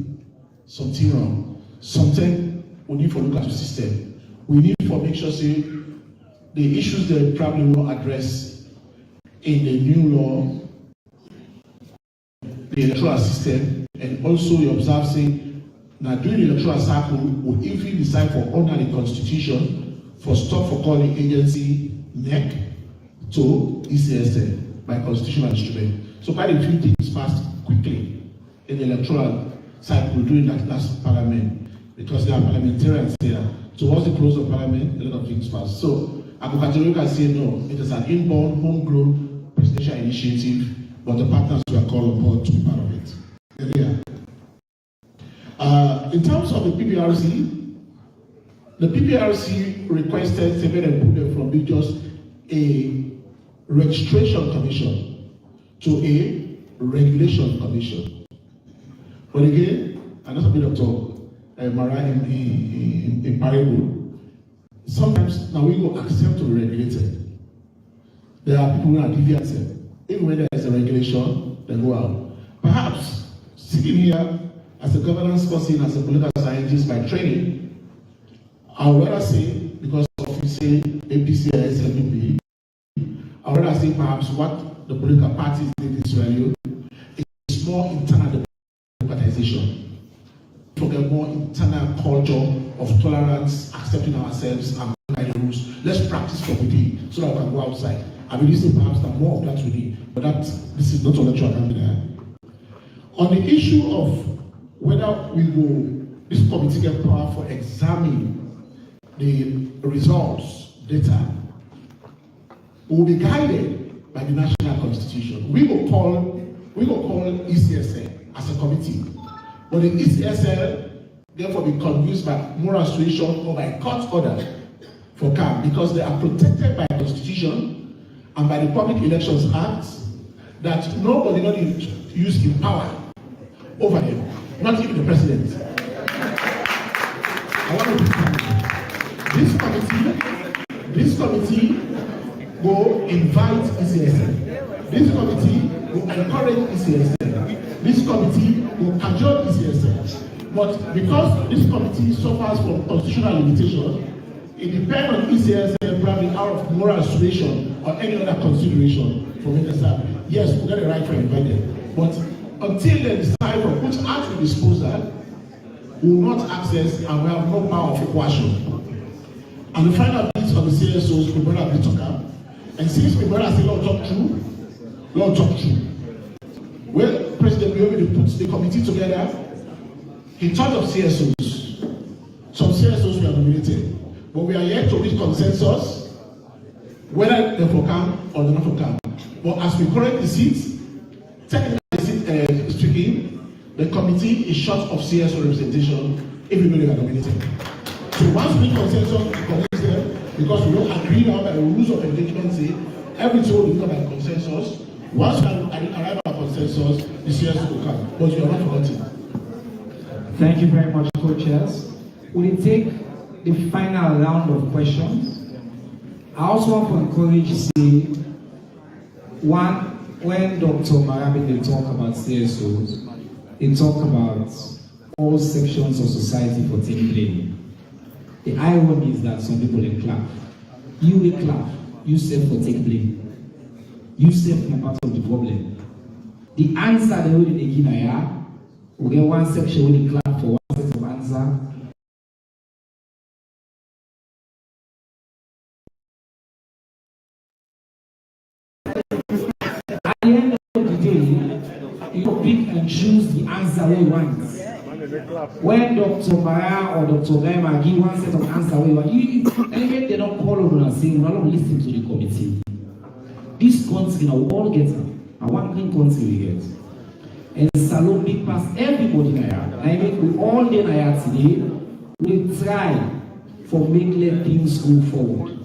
something wrong. Something we need to look at the system. We need to make sure say the issues they probably will address in the new law, the electoral system, and also you observe saying now during the electoral cycle, we even decide for honor the constitution for stop for calling agency NEC to ECSN by constitutional instrument. So quite a few things passed quickly in the electoral cycle during that last parliament because there are parliamentarians there. Towards the close of parliament, a lot of things passed. So Abu can say no, it is an inborn, homegrown presidential initiative, but the partners were called upon to be part of it. In terms of the PPRC requested seven from being just a registration commission to a regulation commission. But again, and that's a bit of talk, Mara in parable. Sometimes now we go accept to be regulated. There are people who are deviated. Even when there is a regulation, they go out. Perhaps sitting here as a governance person, as a political scientist by training, I would rather say, because of you say APC or SLP, I would rather say perhaps what the political parties did in Sierra Leone is more internal democratization. Forget more internal culture of tolerance, accepting ourselves and the rules. Let's practice from within so that we can go outside. I believe say perhaps that more of that we need, but this is not a lecture there. On the issue of whether this committee get power for examining the results, data, we will be guided by the national constitution. We will call ECSL as a committee, but the ECSL therefore be convinced by moral suasion or by court order for CAM because they are protected by the constitution and by the Public Elections Act that nobody not use in power over them, not even the president. I want to be clear. This committee will invite ECSL. This committee will encourage ECSL. This committee will cajole ECSL. But because this committee suffers from constitutional limitation, it depends on ECSL probably out of moral suasion or any other consideration for minister. Yes, we got the right to invite them. But until they decide on which act we dispose that, we will not access and we have no power of coercion. And the final bit of the CSOs, my brother will talk about. And since my brother said, Lord talk true. Well, President Biyomi put the committee together. He thought of CSOs. Some CSOs were nominated. But we are yet to reach consensus whether they're for CAM or they're not for CAM. But as we currently sit, technically speaking, the committee is short of CSO representation if we really are nominated. So once we consensus, because we don't agree now by the rules of engagement say everything will be done by consensus. Once we arrive at consensus, the CSO will come. But you are not forgetting. Thank you very much, co-chairs. Will it take the final round of questions? I also want to encourage you to say, one, when Dr. Marabi they talk about CSOs, they talk about all sections of society for taking blame. The irony is that some people will clap. You will clap. You self for take blame. You self are part of the problem. The answer they will give now, we get one section will clap for one set of answer. At the end of the day, you pick and choose the answer we want. When Dr. Mara or Dr. Rema give one set of answer we want, even they don't call on and say, we don't listen to the committee. This country now all get it. And one green country we get. And Salon big pass everybody now. I mean, we all day now today, we try for make let things go forward.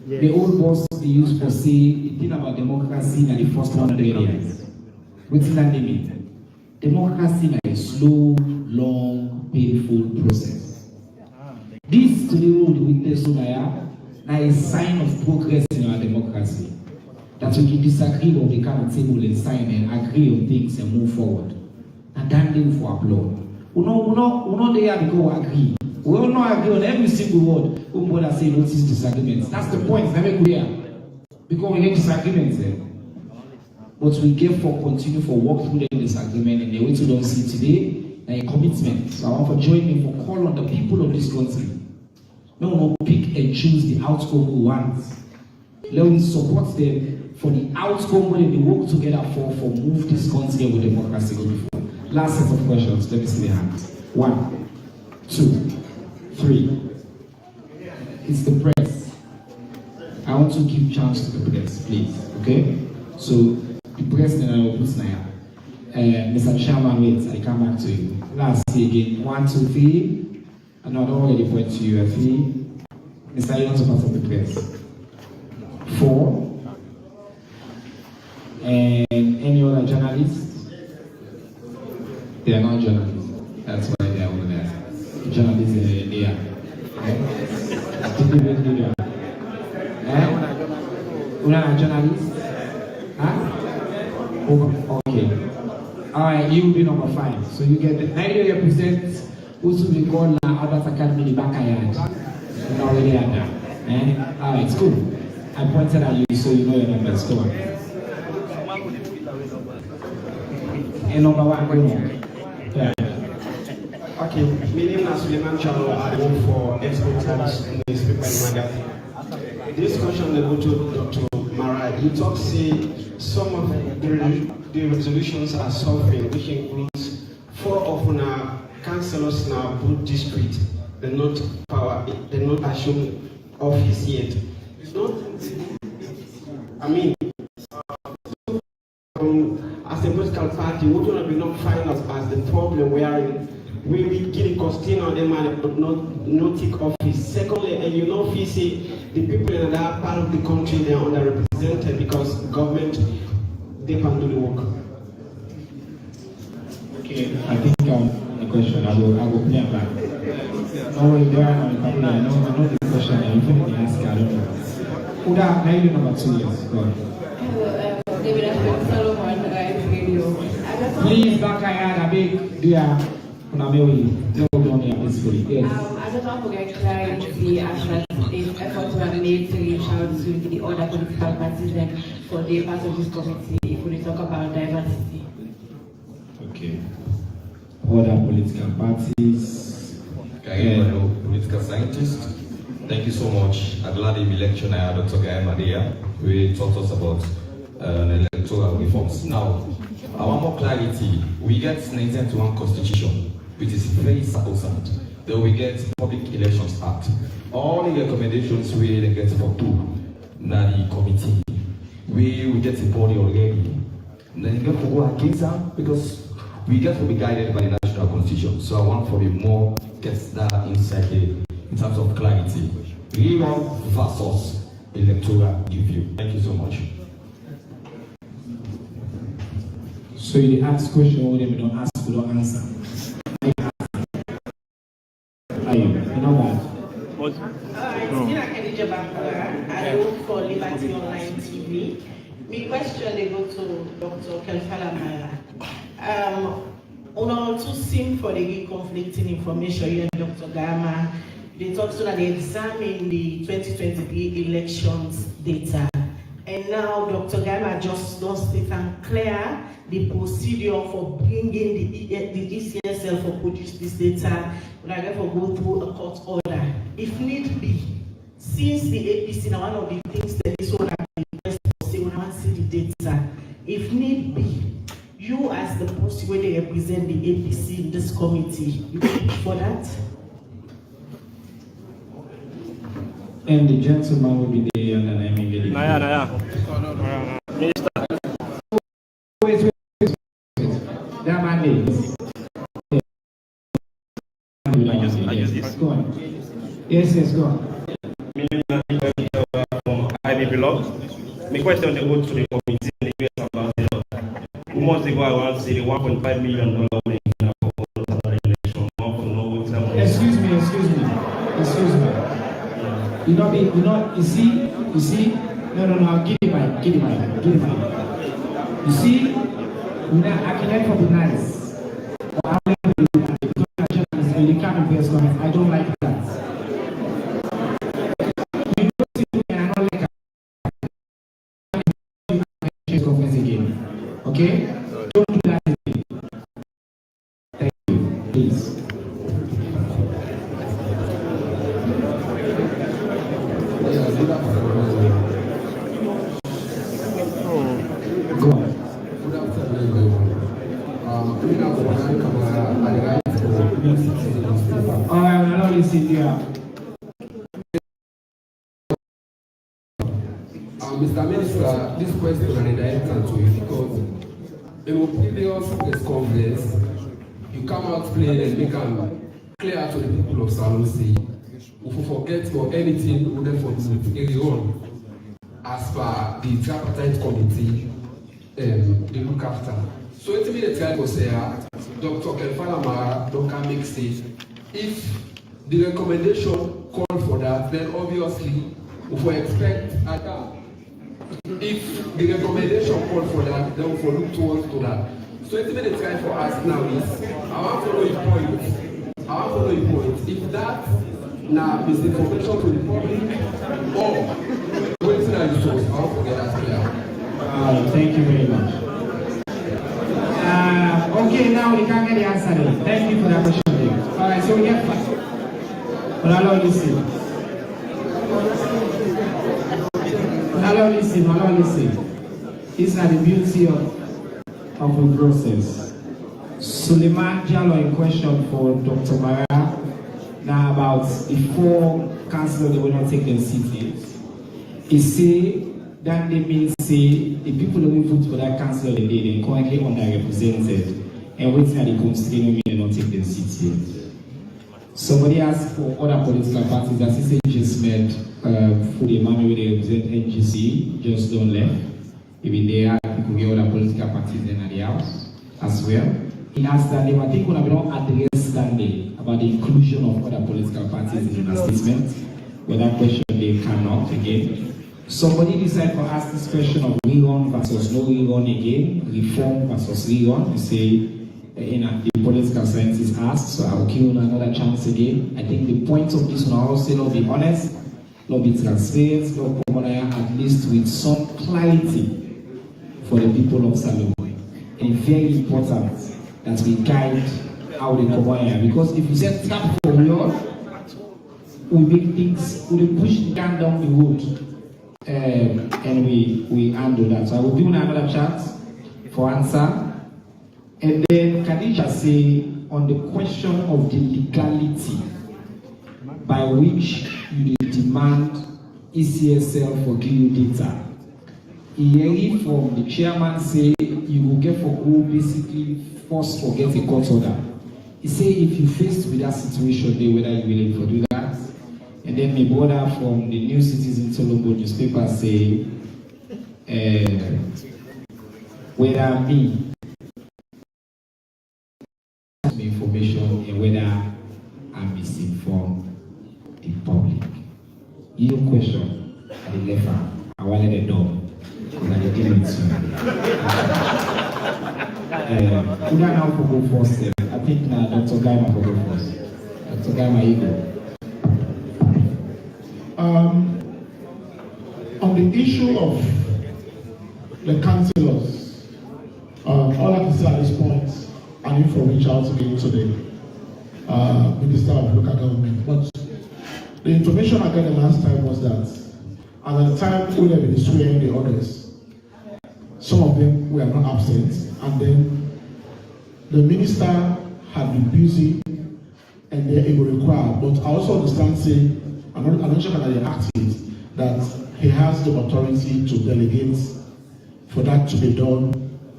The old boss they used to say the thing about democracy in the first 100 years. What's that mean? Democracy is a slow, long, painful process. This today we witness now is a sign of progress in our democracy. That we can disagree on the kind of table and sign and agree on things and move forward. And that thing for applaud. We not there because we agree. We all not agree on every single word. We want to say notice disagreements. That's the point. Never clear. Because we get disagreements there. But we get for continue for work through the disagreement and the way we don't see today, and a commitment. So I want to join me for call on the people of this country. No one pick and choose the outcome we want. Let us support them for the outcome when they work together for move this country with democracy going forward. Last set of questions. Let me see the hands. 1, 2, 3. It's the press. I want to give chance to the press, please. Okay? So the press then I will put now. Mr. Chairman, wait, I come back to you. Last again. 1, 2, 3. And I don't already point to you. 3. Mr. You want to pass up the press. 4. And any other journalists? They are not journalists. That's why they are over there. Journalists, they are. Una journalist? Huh? Okay. All right. Alright, you will be number 5. So you get the 90 represents also be called Albert Academy in the backyard. You're not really at that. Alright, it's cool. I pointed at you so you know your numbers. Go on. And number 1, going on. Yeah. Okay, my name is Suleiman Chalo. I work for Expert Times newspaper in Magazine. This question will go to Dr. Mara. You talk, say, some of the resolutions are suffering, which includes 4 of our councillors now both district. They're not assumed office yet. It's not. I mean, as a political party, we don't be not find us as the problem we get a costing on them and not take office. Secondly, and you know, if see the people in that part of the country they are underrepresented because government they can do the work. Okay, I think the question I will play it back. No way there on the computer. I know the question. I'm going to ask. I don't know. Uda, maybe number 2 years. Go on. Hello, David. I'm Solomon. Radio. Please, back I big dear. I just want to get clarity as if efforts were made to reach out to the other political parties and for the part of this committee if we talk about diversity. Okay. Other political parties. Hello, political scientist. Thank you so much. I'm glad in the lecture I had Dr. Madia. We talked us about electoral reforms. Now, I want more clarity. We get 1991 constitution, which is very sacrosanct. Then we get Public Elections Act. All the recommendations we get for 2. Now the committee, we get a body already. Then you get to go against them because we get to be guided by the national constitution. So I want for the more gets that insight in terms of clarity. Reform versus electoral review. Thank you so much. So you ask question when you don't ask, you don't answer. Are you? You're not bad. I work for Liberty Online TV. My question they go to Dr. Kelfala Mara. On to seem for the conflicting information here, Dr. Gama. They talk so that they examine the 2023 elections data. And now Dr. Gama just don't state and clear the procedure for bringing the ECSL for produce this data. But I therefore go through a court order. If need be, since the APC now one of the things that this one request for say we want to see the data. If need be, you as the person where they represent the APC in this committee, you can for that? And the gentleman will be there and then I may get it. Naya. Minister. Wait. That man is. I use this. Go on. Yes, go on. I belong. My question they go to the committee in the US about the 2 months ago I want to say the $1.5 million Excuse me. You see, no, give it mic. You see, I can help for the nice. I don't like that. You don't see me and I don't like conference again. Okay? Don't do that again. Thank you. Please. Go on. Good afternoon, Alright, I'll listen here. Mr. Minister, this question is directed to you because in the previous press conference, you come out plain and make them clear to the people of Sierra Leone. If you forget or anything, we will for carry on as per the tripartite committee they look after. So it means the tribe was there, Dr. Kelfala Mara, Dr. make say, if the recommendation call for that, then obviously we will expect if the recommendation call for that, then we will look towards to that. So it's been a try for us now is I want to follow your point. If that now is information to the public or what's that you source, I want to get that clear. Thank you very much. Okay, now we can get the answer there. Thank you for that question. All right, so we get first. Allow listen. It's not the beauty of the process. Suleiman Jallo in question for Dr. Mara. Now about the 4 councillors that will not take their seats. He say that they mean say the people that will vote for that councillor they currently underrepresented and waiting at the constituency they not take their seats yet. Somebody asked for other political parties that he said just met for the man where they represent NGC, just don't left. Even there, people get other political parties in the house as well. He asked that they were thinking we don't address Sunday about the inclusion of other political parties in the statement. With that question, they cannot again. Somebody decided for ask this question of rerun versus no rerun again, reform versus rerun. You say, the political scientists asked, so I'll give you another chance again. I think the point of this one, I will say, not be honest, not be transparent, not come on at least with some clarity for the people of Sierra Leone. And very important that we guide how they come on here. Because if you set trap for real, we make things, we push the can down the road. And we handle that. So I will give you another chance for answer. And then Khadija say on the question of the legality by which you demand ECSL for giving data. Hearing from the chairman say you will get for go basically force or get a court order. He say if you faced with that situation there, whether you willing to do that. And then my brother from the New Citizen Tolobo newspaper say whether me information and whether I'm misinformed the public. Your question at the left hand, I wanted the door. Because I didn't give it to you. We are now for go first. I think now Dr. Gaima for go first. Dr. Gaima, you go. On the issue of the councillors, all I can say at this point, I need to reach out again to the Minister of Local Government. But the information I got the last time was that at the time we were been swearing the others, some of them were not absent, and then the minister had been busy and they were required. But I also understand, say, I'm not sure that they acted, that he has the authority to delegate for that to be done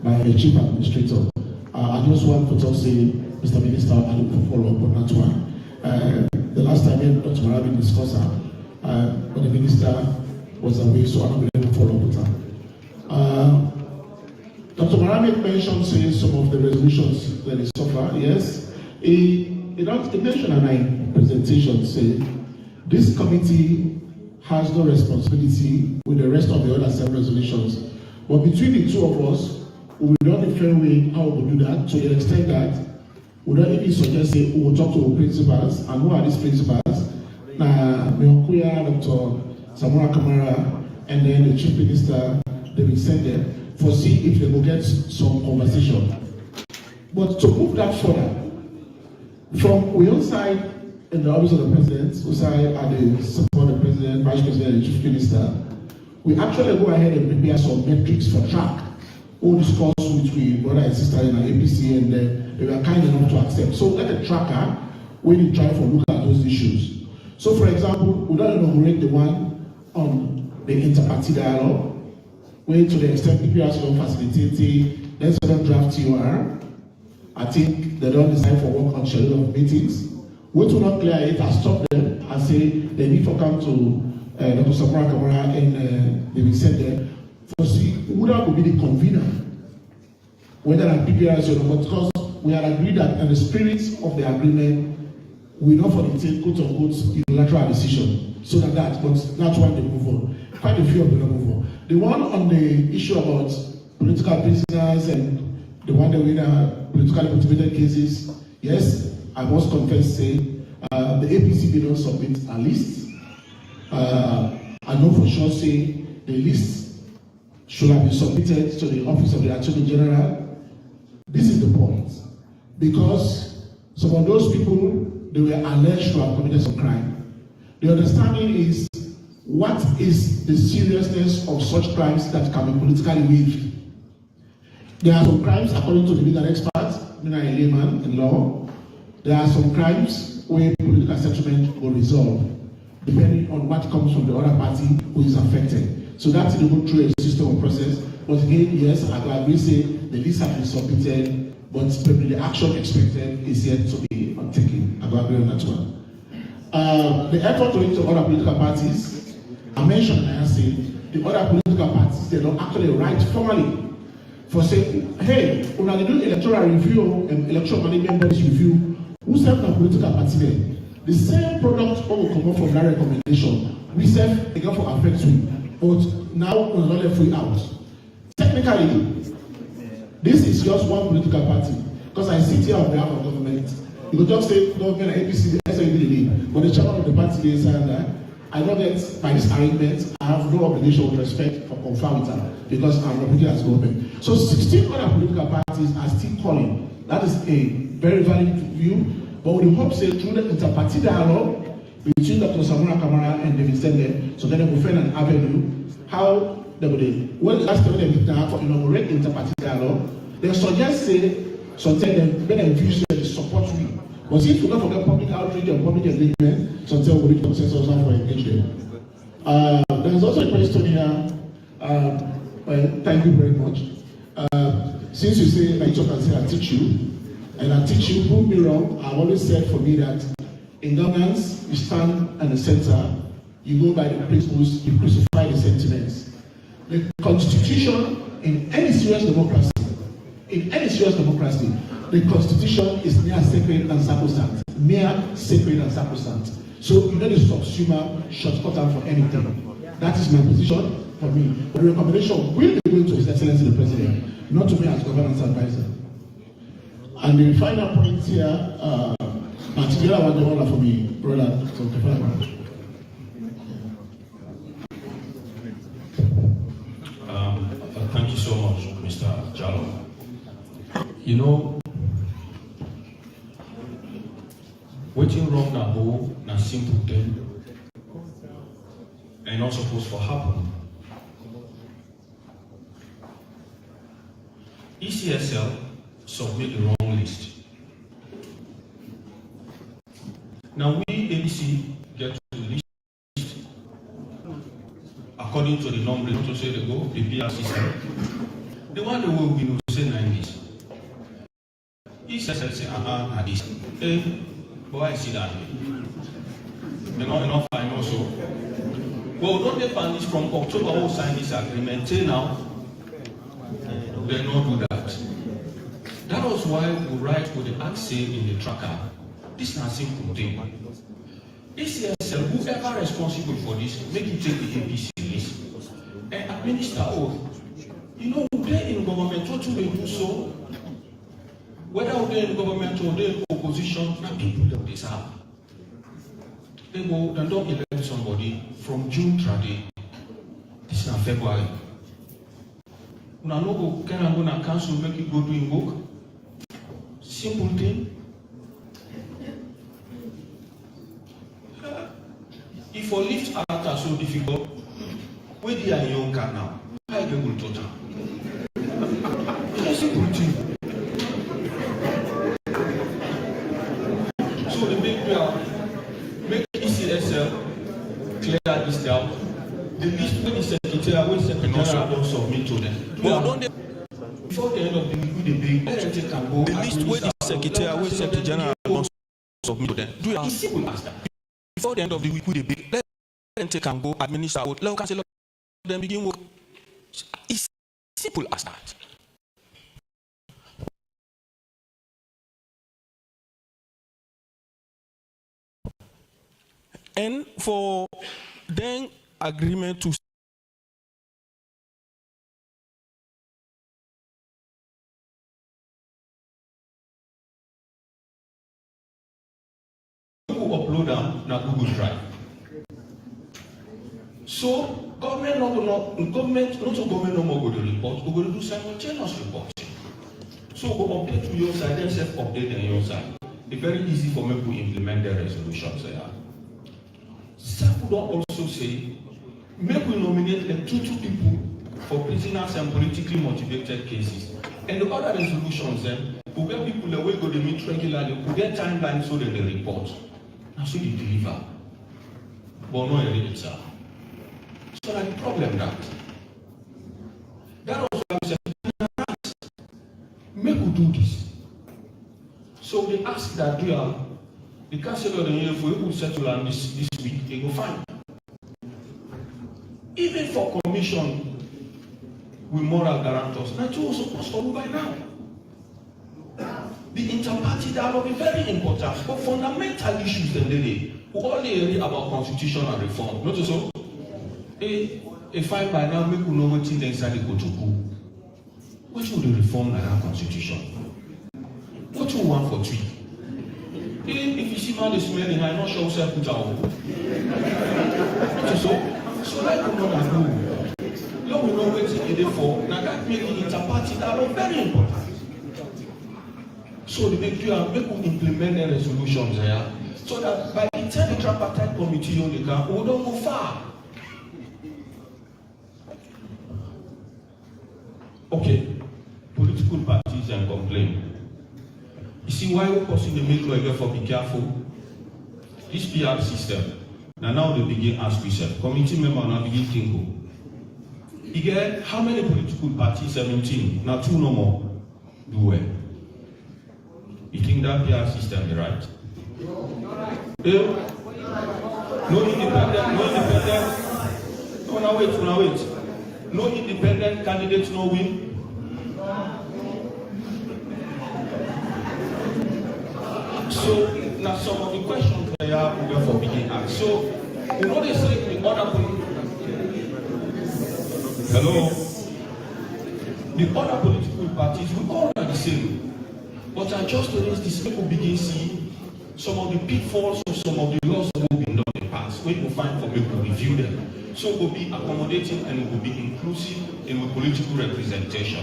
by the chief administrator. I just want to talk, say, Mr. Minister, I look for follow-up on that one. The last time Dr. Marabi discussed her, but the minister was away, so I'm not going to follow up with her. Dr. Marabi mentioned, say, some of the resolutions that he suffered. Yes, he mentioned in my presentation, say, this committee has no responsibility with the rest of the other 7 resolutions. But between the two of us, we will not different way how we will do that, to the extent that we don't even suggest, say, we will talk to the principals, and who are these principals? Now, Dr. Samora Kamara, and then the Chief Minister, they will send them for see if they will get some conversation. But to move that further, from one side, in the office of the President, we side at the support of the President, Vice President, and Chief Minister, we actually go ahead and prepare some metrics for track. All this course which we brother and sister in our APC, and they were kind enough to accept. So let the tracker when you try to look at those issues. So for example, we don't inaugurate the one on the interparty dialogue, where to the extent PPRs don't facilitate, let's not draft TOR. I think they don't decide for work on schedule of meetings. We do not clear it and stop them and say they need to come to Dr. Samora Kamara and they will send them. For see, who will be the convener, whether I'm PPRs or not, because we are agreed that in the spirit of the agreement, we not for the take quote unquote unilateral decision. So but that's why they move on. Quite a few of them move on. The one on the issue about political prisoners and the one that we politically motivated cases. Yes, I must confess, say, the APC did not submit a list. I know for sure, say, the list should have been submitted to the Office of the Attorney General. This is the point. Because some of those people, they were alleged to have committed some crime. The understanding is, what is the seriousness of such crimes that can be politically waived? There are some crimes, according to the legal experts, I'm a layman in law, there are some crimes where political settlement will resolve, depending on what comes from the other party who is affected. So that's to go through a system of process. But again, yes, I agree, say the list has been submitted, but maybe the action expected is yet to be taken. I agree on that one. The effort to reach other political parties, I mentioned, I said, the other political parties, they don't actually write formally for saying, hey, when I do electoral review and electoral management bodies review, who serve the political party there? The same product will come up from that recommendation. We serve again for affect we, but now we're not left out. Technically, this is just one political party. Because I sit here on behalf of government. You could just say government and APC, SABD, but the chairman of the party is that I know that by this arrangement, I have no obligation with respect for conformity because I'm representing as government. So 16 other political parties are still calling. That is a very valid view, but we hope say through the interparty dialogue between Dr. Samura Kamara and David Sende, so that they will find an avenue how they would. Well, last time they did for inaugurate interparty dialogue, they suggest say sometimes they better view the support me. But since we don't forget public outreach and public engagement, sometimes we reach consensus for engagement. There's also a question here. Thank you very much. Since you say I talk and say I teach you, and I teach you, prove me wrong. I've always said for me that in governance, you stand at the center, you go by the principles, you crucify the sentiments. The Constitution in any serious democracy, the Constitution is near sacred and sacrosanct. So you know the subsumer shortcut for anything. That is my position for me. But the recommendation will be going to His Excellency the President, not to me as governance advisor. And the final point here, particularly what the order for me, brother. Thank you so much, Mr. Jallo. You know, waiting wrong na whole na simple thing, and not supposed to happen. ECSL submit the wrong list. Now we ABC get to the list according to the number to say they go the BRC side. The one that will be say 90s. ECSL say this. Boy, I see that. They're not enough fine also. Well, don't they find this from October who signed this agreement till now? They don't do that. That was why we write with the act say in the tracker. This is not a simple thing. ECSL, whoever responsible for this, make it take the APC list and administer oath. You know, they're in government, what do they do so? Whether they're in government or they're in opposition, now people that they serve. They go and don't elect somebody from June 30. This is not February. Now, no, can I go to council make it go doing work? Simple thing. If for lift out are so difficult, where they are young car now, how are you going to touch them? It's a simple thing. So the big deal, make ECSL clear this out. The list when the secretary don't submit to them. Well, don't they, before the end of the week, the list where the secretary general don't submit to them. Do you simple as that? Before the end of the week, let them take and go administer. Let them begin work. It's simple as that. And for then agreement to upload them na Google Drive. So government no more go to report, we go to do simultaneous reporting. So we update to your side, then self-update on your side. It's very easy for me to implement the resolutions there. Some don't also say, make we nominate like 2 people for prisoners and politically motivated cases. And the other resolutions then, we get people that will go to meet regularly, we get timeline so that they report. And so they deliver. But no evidence. So that's the problem that. That also said, make we do this. So they ask that the council of the year, if we will settle on this week, they go fine. Even for commission with moral guarantors, that you also supposed to do by now. The inter-party dialogue is very important, but fundamental issues then we only read about constitutional reform. Not so. A fight by now make you know what things inside the go to go. What should the reform like that constitution? What you want for 3? If you see how they smell it, I'm not sure what's put out. So like we know that we know what it is for. Now that makes the inter-party dialogue very important. So the big deal and make we implement the resolutions there, so that by the time the tripartite committee on the camp, we don't go far. Okay, political parties and complain. You see why we person the make law again for be careful? This PR system. Now they begin ask yourself, committee member now begin think. You get how many political parties? 17. Now 2 no more. Do well. You think that PR system is right? No independent. No, now wait. No independent candidates, no win. So now some of the questions they are we for begin ask. So you know they say the other political parties we all are the same. But I just raise this people begin see some of the pitfalls of some of the laws that will be done in the past. We will find for people to review them. So it will be accommodating and it will be inclusive in the political representation.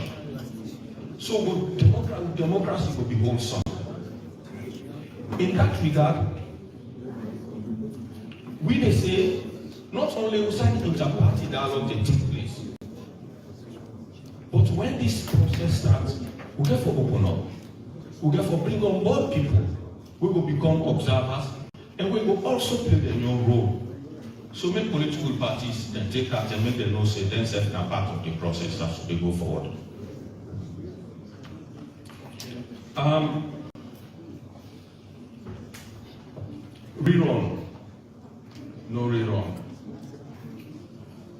So democracy will be wholesome. In that regard, we may say not only outside the inter-party dialogue that takes place, but when this process starts, we therefore open up. We therefore bring on board people. We will become observers and we will also play their own role. So make political parties then take out and make them know say themselves are part of the process as they go forward. Rerun. No rerun.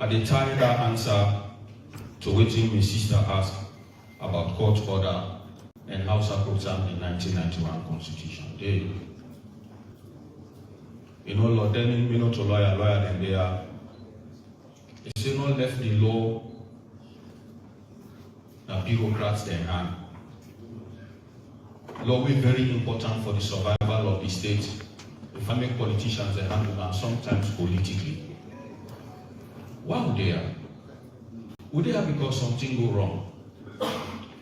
At the time that answer to which my sister asked about court order and how sacrosanct the 1991 Constitution. You know, law then we not a lawyer than they are. They say not left the law that bureaucrats their hand. Law is very important for the survival of the state. If I make politicians they handle and sometimes politically. Why would they are? Would they are because something go wrong?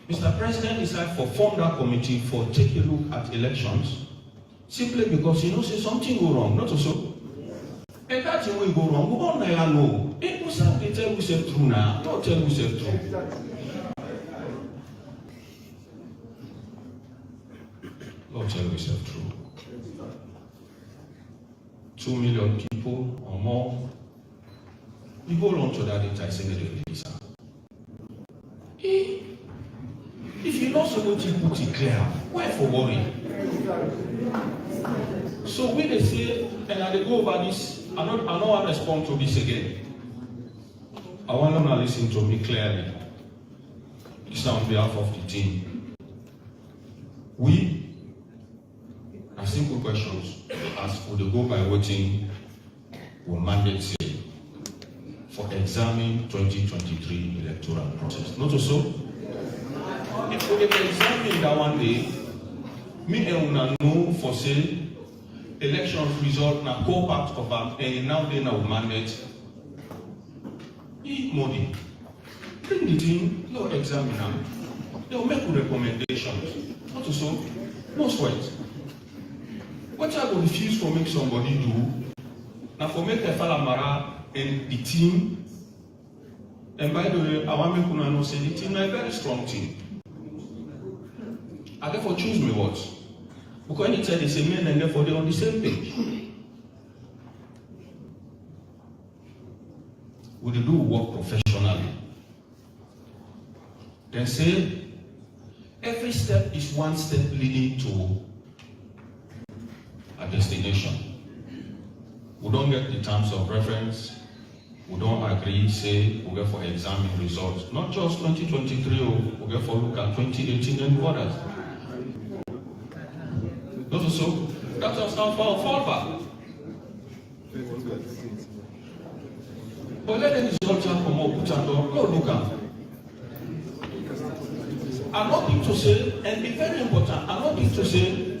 Mr. President decided to form that committee for take a look at elections simply because he knows something go wrong, not so. And that's the way go wrong. We all know. It was something tell we say true now. Don't tell we say true. Don't tell we say true. 2 million people or more. You hold on to that data, I say they release. If you know somebody put it clear, why for worry? So when they say, and I go over this, I don't want to respond to this again. I want them to listen to me clearly. This is on behalf of the team. We are simple questions. As for the go by voting, will mandate say for examining 2023 electoral process. Not so. If we examine that one day, me and una know for say elections result na core part of am and now they now mandate. Modi, bring the thing, no examine them. They will make recommendations. Not so, no sweat. What I will refuse to make somebody do, now for make the Falamara and the team, and by the way, I want to know say the team is a very strong team. I therefore choose me what? Because anytime they say men and therefore they're on the same page. We do work professionally. They say every step is one step leading to a destination. We don't get the terms of reference. We don't agree, say, we go for examining results. Not just 2023, we go for look at 2018 and others. Those also, that was not for fallback. But let the results come up, put and no look at. I'm not going to say, and it's very important, I'm not going to say,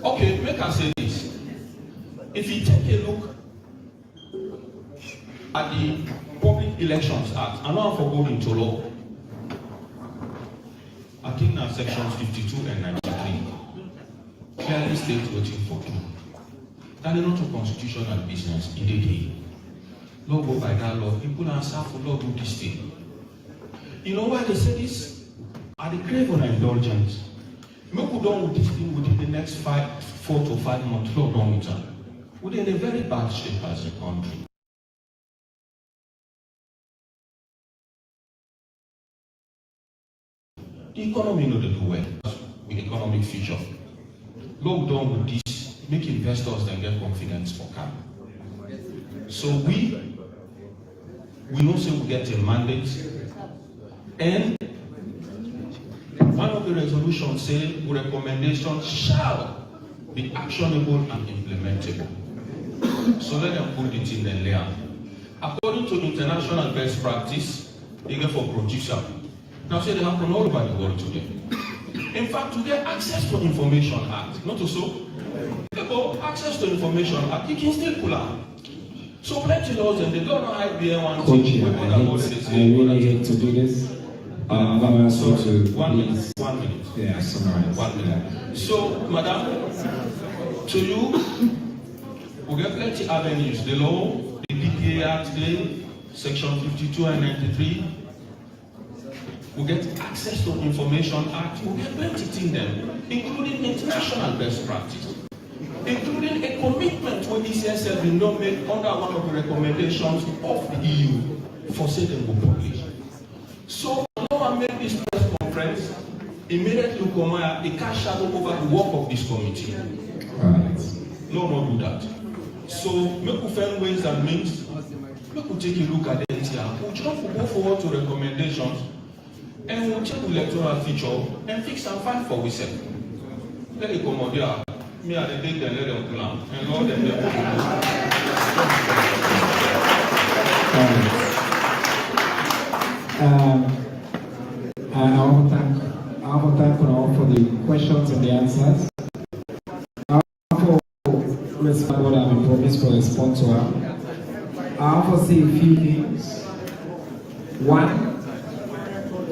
okay, make us say this. If you take a look at the Public Elections Act, I'm not for going into law. I think now sections 52 and 93 clearly state waiting for two. That is not a constitutional business in the day. Law go by that law, people answer for law do this thing. You know why they say this? Are they crave on indulgence? Make we done with this thing within the next 4 to 5 months, law done with that. We're in a very bad shape as a country. The economy not do well with economic future. Lockdown with this, make investors then get confidence for cap. So we know say we get a mandate, and one of the resolutions say recommendations shall be actionable and implementable. So let them put it in the layer. According to international best practice, they get for producer. Now say they happen all over the world today. In fact, today, Access to Information Act, not also, people access to information act, you can still pull out. So plenty laws and they don't know IBM one thing. I really hate to do this. I'm going to ask you to 1 minute. 1 minute. Yeah, summarize. 1 minute. So, madam, to you, we get plenty avenues. The law, the PPA Act, Section 52 and 93. We get Access to Information Act. We get plenty things them, including international best practice, including a commitment with ECSL will not make under one of the recommendations of the EU for saying will publish. So now I make this press conference, immediately come out, a cast shadow over the work of this committee. Right. No, not do that. So make we find ways and means, make we take a look at it here. We'll try to go forward to recommendations and we'll check the electoral feature and fix and find for ourselves. Let it come out there. Me at the big and let them plan. And Lord and them. I want to thank all for the questions and the answers. I want to respond what I've been promised for the sponsor. I want to say a few things. One,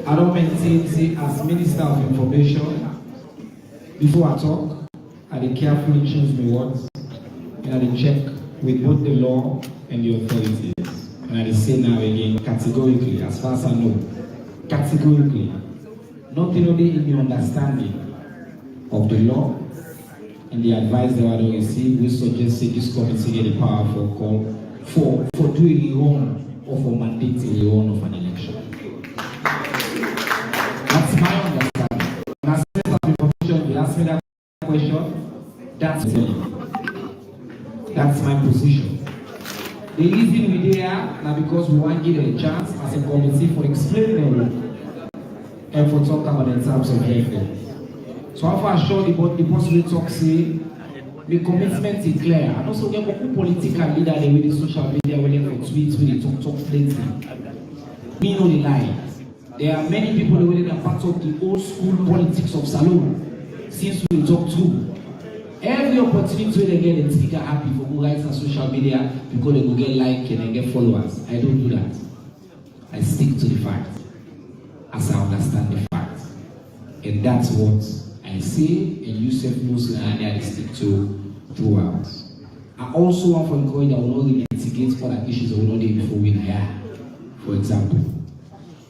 I don't maintain as Minister of Information. Before I talk, I carefully choose my words and I check with both the law and the authorities. And I say now again, categorically, as far as I know, categorically, nothing only in the understanding of the law and the advice that I don't receive, we suggest that this committee get the power for call for doing a own or for mandating a own of an election. That's my understanding. And as Minister of Information, you ask me that question, that's my position. The reason we're there now because we want to give a chance as a committee for explaining the work and for talking about in terms of health. So I assure the possible talk say the commitment is clear. And also get more political leader they with the social media where they for tweets where they talk plenty. We know the lie. There are many people who are part of the old school politics of Salon since we talk to. Every opportunity they get, they speak happy for go write on social media because they go get like and they get followers. I don't do that. I stick to the fact as I understand the fact. And that's what I say, and you self knows and I stick to throughout. I also want to encourage that we will not mitigate other issues that we not did before we hire, for example.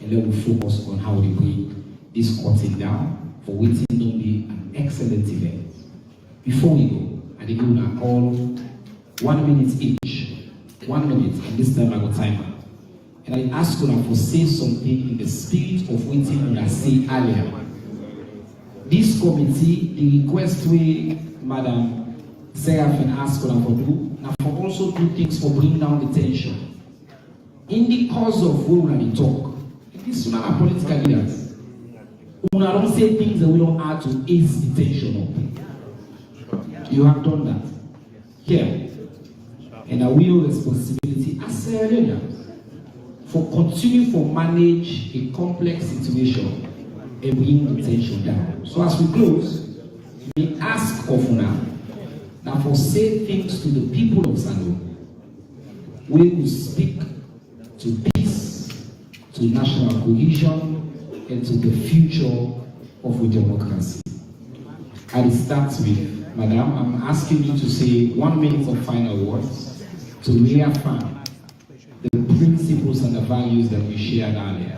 And then we focus on how we bring this cutting down for waiting to be an excellent event. Before we go, I think we will call 1 minute each. 1 minute, and this time I got timer. And I ask you for say something in the spirit of waiting I say earlier. This committee, the request we Madam Seraphin asked for do, now for also do things for bring down the tension. In the course of when we talk, this is not a political leaders. We don't say things that we don't add to ease the tension up. You have done that here. And I will responsibility as Sierra Leoneans for continuing to manage a complex situation and bring the tension down. So as we close, we ask of now for say things to the people of Sierra, we will speak to peace, to national cohesion, and to the future of our democracy. I start with, Madam, I'm asking you to say 1 minute of final words to reaffirm the principles and the values that we shared earlier,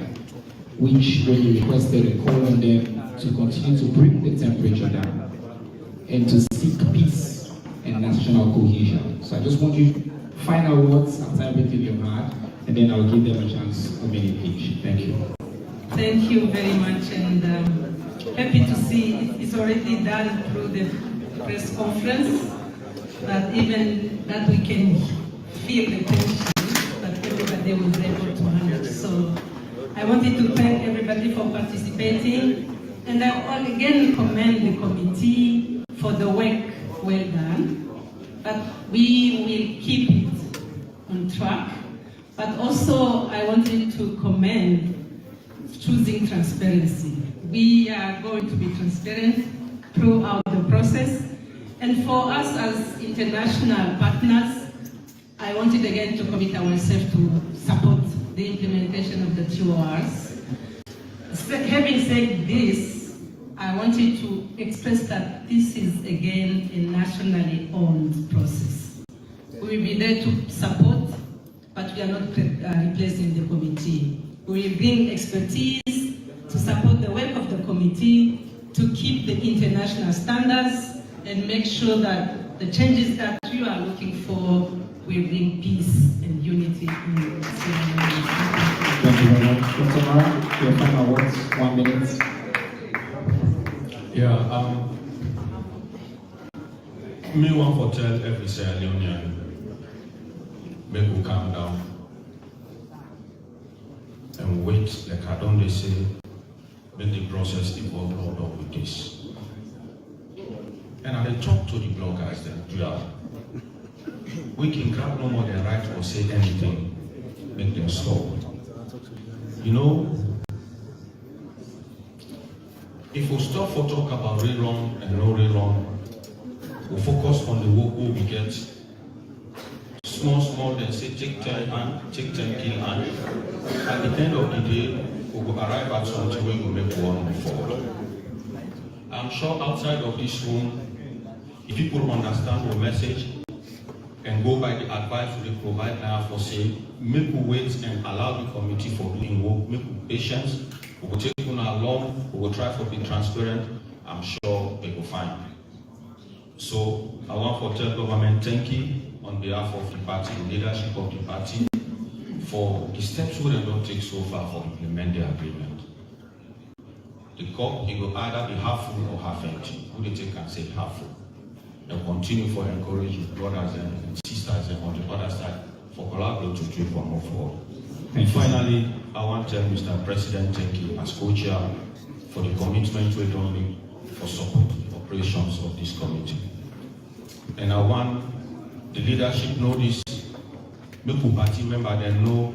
which when you requested a call on them to continue to bring the temperature down and to seek peace and national cohesion. So I just want you final words after everything you've had, and then I'll give them a chance a minute each. Thank you. Thank you very much, and happy to see it's already done through the press conference, that even that we can feel the tension that everybody was able to handle. So I wanted to thank everybody for participating, and I will again commend the committee for the work well done, but we will keep it on track. But also I wanted to commend choosing transparency. We are going to be transparent throughout the process, and for us as international partners, I wanted again to commit ourselves to support the implementation of the TORs. Having said this, I wanted to express that this is again a nationally owned process. We will be there to support, but we are not replacing the committee. We will bring expertise to support the work of the committee, to keep the international standards and make sure that the changes that you are looking for will bring peace and unity in Sierra Leone. Thank you very much. Dr. Mara, your final words, 1 minute. Yeah, me want to tell every Sierra Leonean, make we calm down and wait, like I don't say, make the process evolve out with this. And I talk to the bloggers that we can grab no more than right or say anything, make them stop. You know, if we stop for talk about real wrong and no real wrong, we focus on the work we get. Small, then say take 10 and take 10 kill and at the end of the day, we will arrive at something where we will make one forward. I'm sure outside of this room, if people understand the message and go by the advice we provide now for say, make we wait and allow the committee for doing work, make we patience, we will take on along, we will try to be transparent, I'm sure they will find. So I want to tell government thank you on behalf of the party, the leadership of the party, for the steps we don't take so far for implement the agreement. The cup, it will either be half full or half empty. Who they take and say half full. They'll continue for encouraging brothers and sisters and on the other side for collaborating to move forward. And finally, I want to tell Mr. President thank you as co-chair for the commitment we're doing for support the operations of this committee. And I want the leadership know this, make a party member then know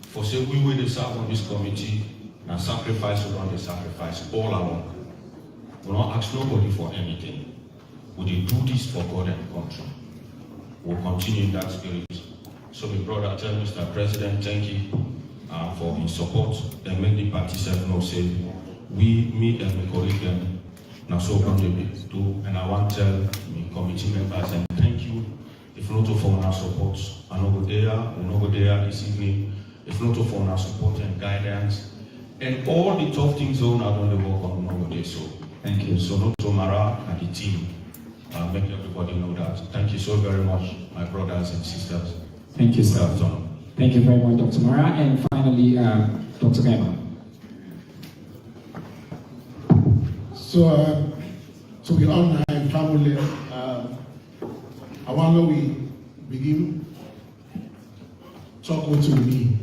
for say we will serve on this committee and sacrifice we want to sacrifice all along. We don't ask nobody for anything. we did do this for God and country. We'll continue in that spirit. So my brother tell Mr. President, thank you for his support. And make the party self know say, me and my colleague them, now so come to do, and I want to tell my committee members and thank you. If not for our support, I know go there, we know go there this evening. If not for our support and guidance, and all the tough things on I don't work on over there. So thank you. So not to Mara and the team. Make everybody know that. Thank you so very much, my brothers and sisters. Thank you, sir. Thank you very much, Dr. Mara. And finally, Dr. Gaima. So, to be honest, family, I want to begin talk with me.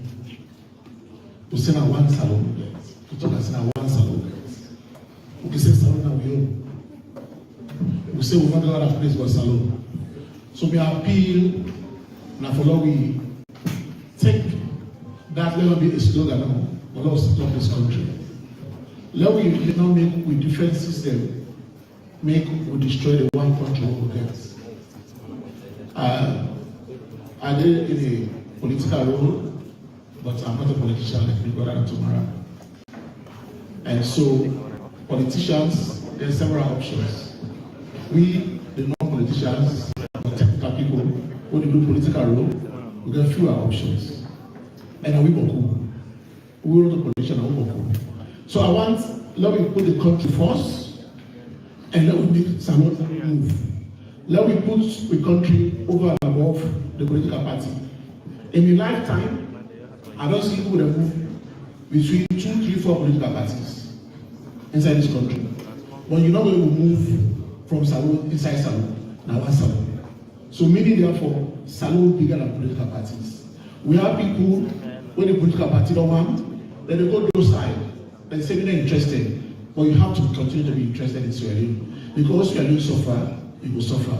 We say na one salon, we talk as na one salon. We say salon now we own. We say we want a lot of place for salon. So we appeal now for we take that let be a slogan now, but let's stop this country. Let we not make with different system, make we destroy the one country we get. I did in a political role, but I'm not a politician like my brother tomorrow. And so politicians, there's several options. We, the non-politicians, the technical people, who do political role, we get fewer options. And we boku. We are the politician and we boku. So I want, let me put the country first, and let me make some move. Let me put the country over and above the political party. In my lifetime, I don't see people that move between 2, 3, 4 political parties inside this country. But you know where we move from salon, inside salon, now one salon. So meaning therefore, salon bigger than political parties. We have people, when the political party don't want, then they go to those side. They say they're interested, but you have to continue to be interested in Sierra Leone. Because Sierra Leone suffer, you will suffer.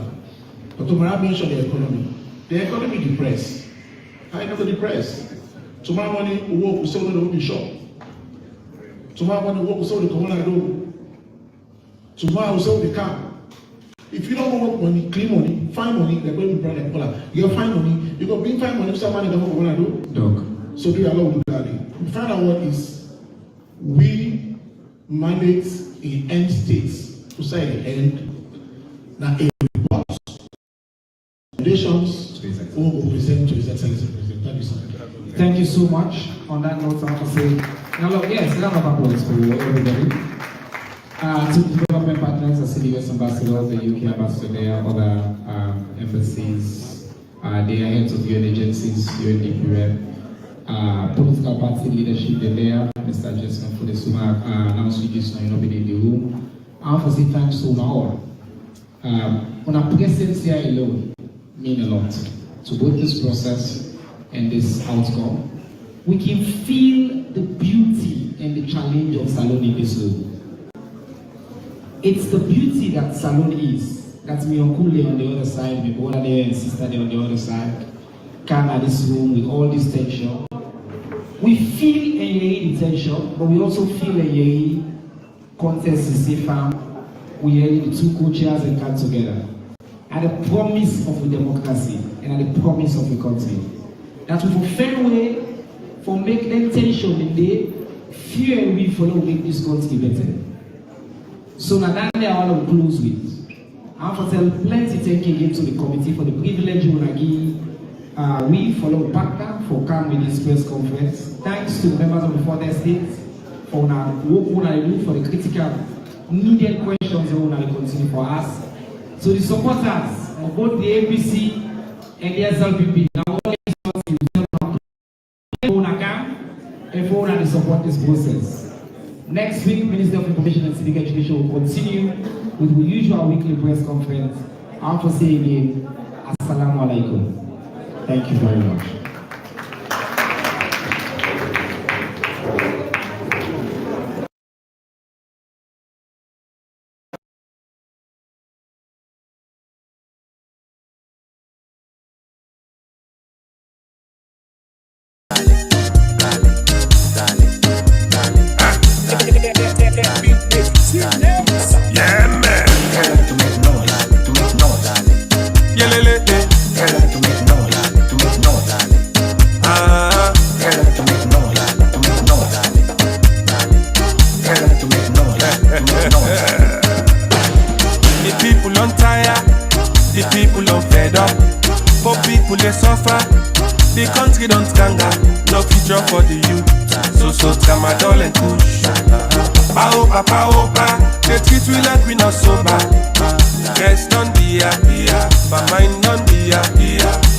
But tomorrow mentioned the economy. The economy depressed. I never depressed. Tomorrow morning, we work, we sell the shop. Tomorrow morning, we work, we sell the communal door. Tomorrow, we sell the car. If you don't work money, clean money, find money, they're going to brand like cola. You find money, you go bring find money, somebody don't know what to do. Dog. So do you allow to do that? We find out what is we mandate in end states to say the end. Now a report recommendations who will present to His Excellency President. Thank you, sir. Thank you so much. On that note, I want to say, now look, yes, round of applause for everybody. To development partners, I see the US ambassador, the UK ambassador there, other embassies, they are heads of UN agencies, UNDP rep, political party leadership, they're there, Mr. Jason for the Suma, announced you just know you're not in the room. I want to say thanks to all. On our presence here alone mean a lot to both this process and this outcome. We can feel the beauty and the challenge of Salon in this room. It's the beauty that Salon is. That's me uncle on the other side, my brother there and sister there on the other side. Come at this room with all this tension. We feel the tension, but we also feel a contest is safer. We are the two co-chairs and come together. And the promise of a democracy and the promise of a country. That we will find way for make them tension in the fear we follow make this country better. So now that I want to close with. I want to tell plenty thank you again to the committee for the privilege we follow partner for come with this press conference. Thanks to members of the Further States for now work we do for the critical needed questions we want to continue for us. So the supporters of both the APC and the SLPP now and for to support this process. Next week, Minister of Information and Civic Education will continue with the usual weekly press conference. I want to say again, Assalamu alaikum. Thank you very much. Yeah, man. To make noise, to don't fed up. Poor people they suffer. The country don't ganga. No future for the youth. So tramadol and push. Opa. They treat we like we not sober. Rest don't be here. But mine don't be here.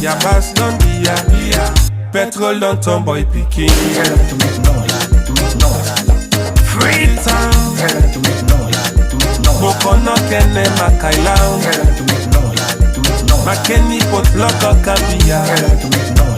Your pass don't be here. Petrol don't turn boy picking. To make noise. Free town. To make noise. Boko no kene makailang. To make noise. Makeni pot block or kabia. To make noise.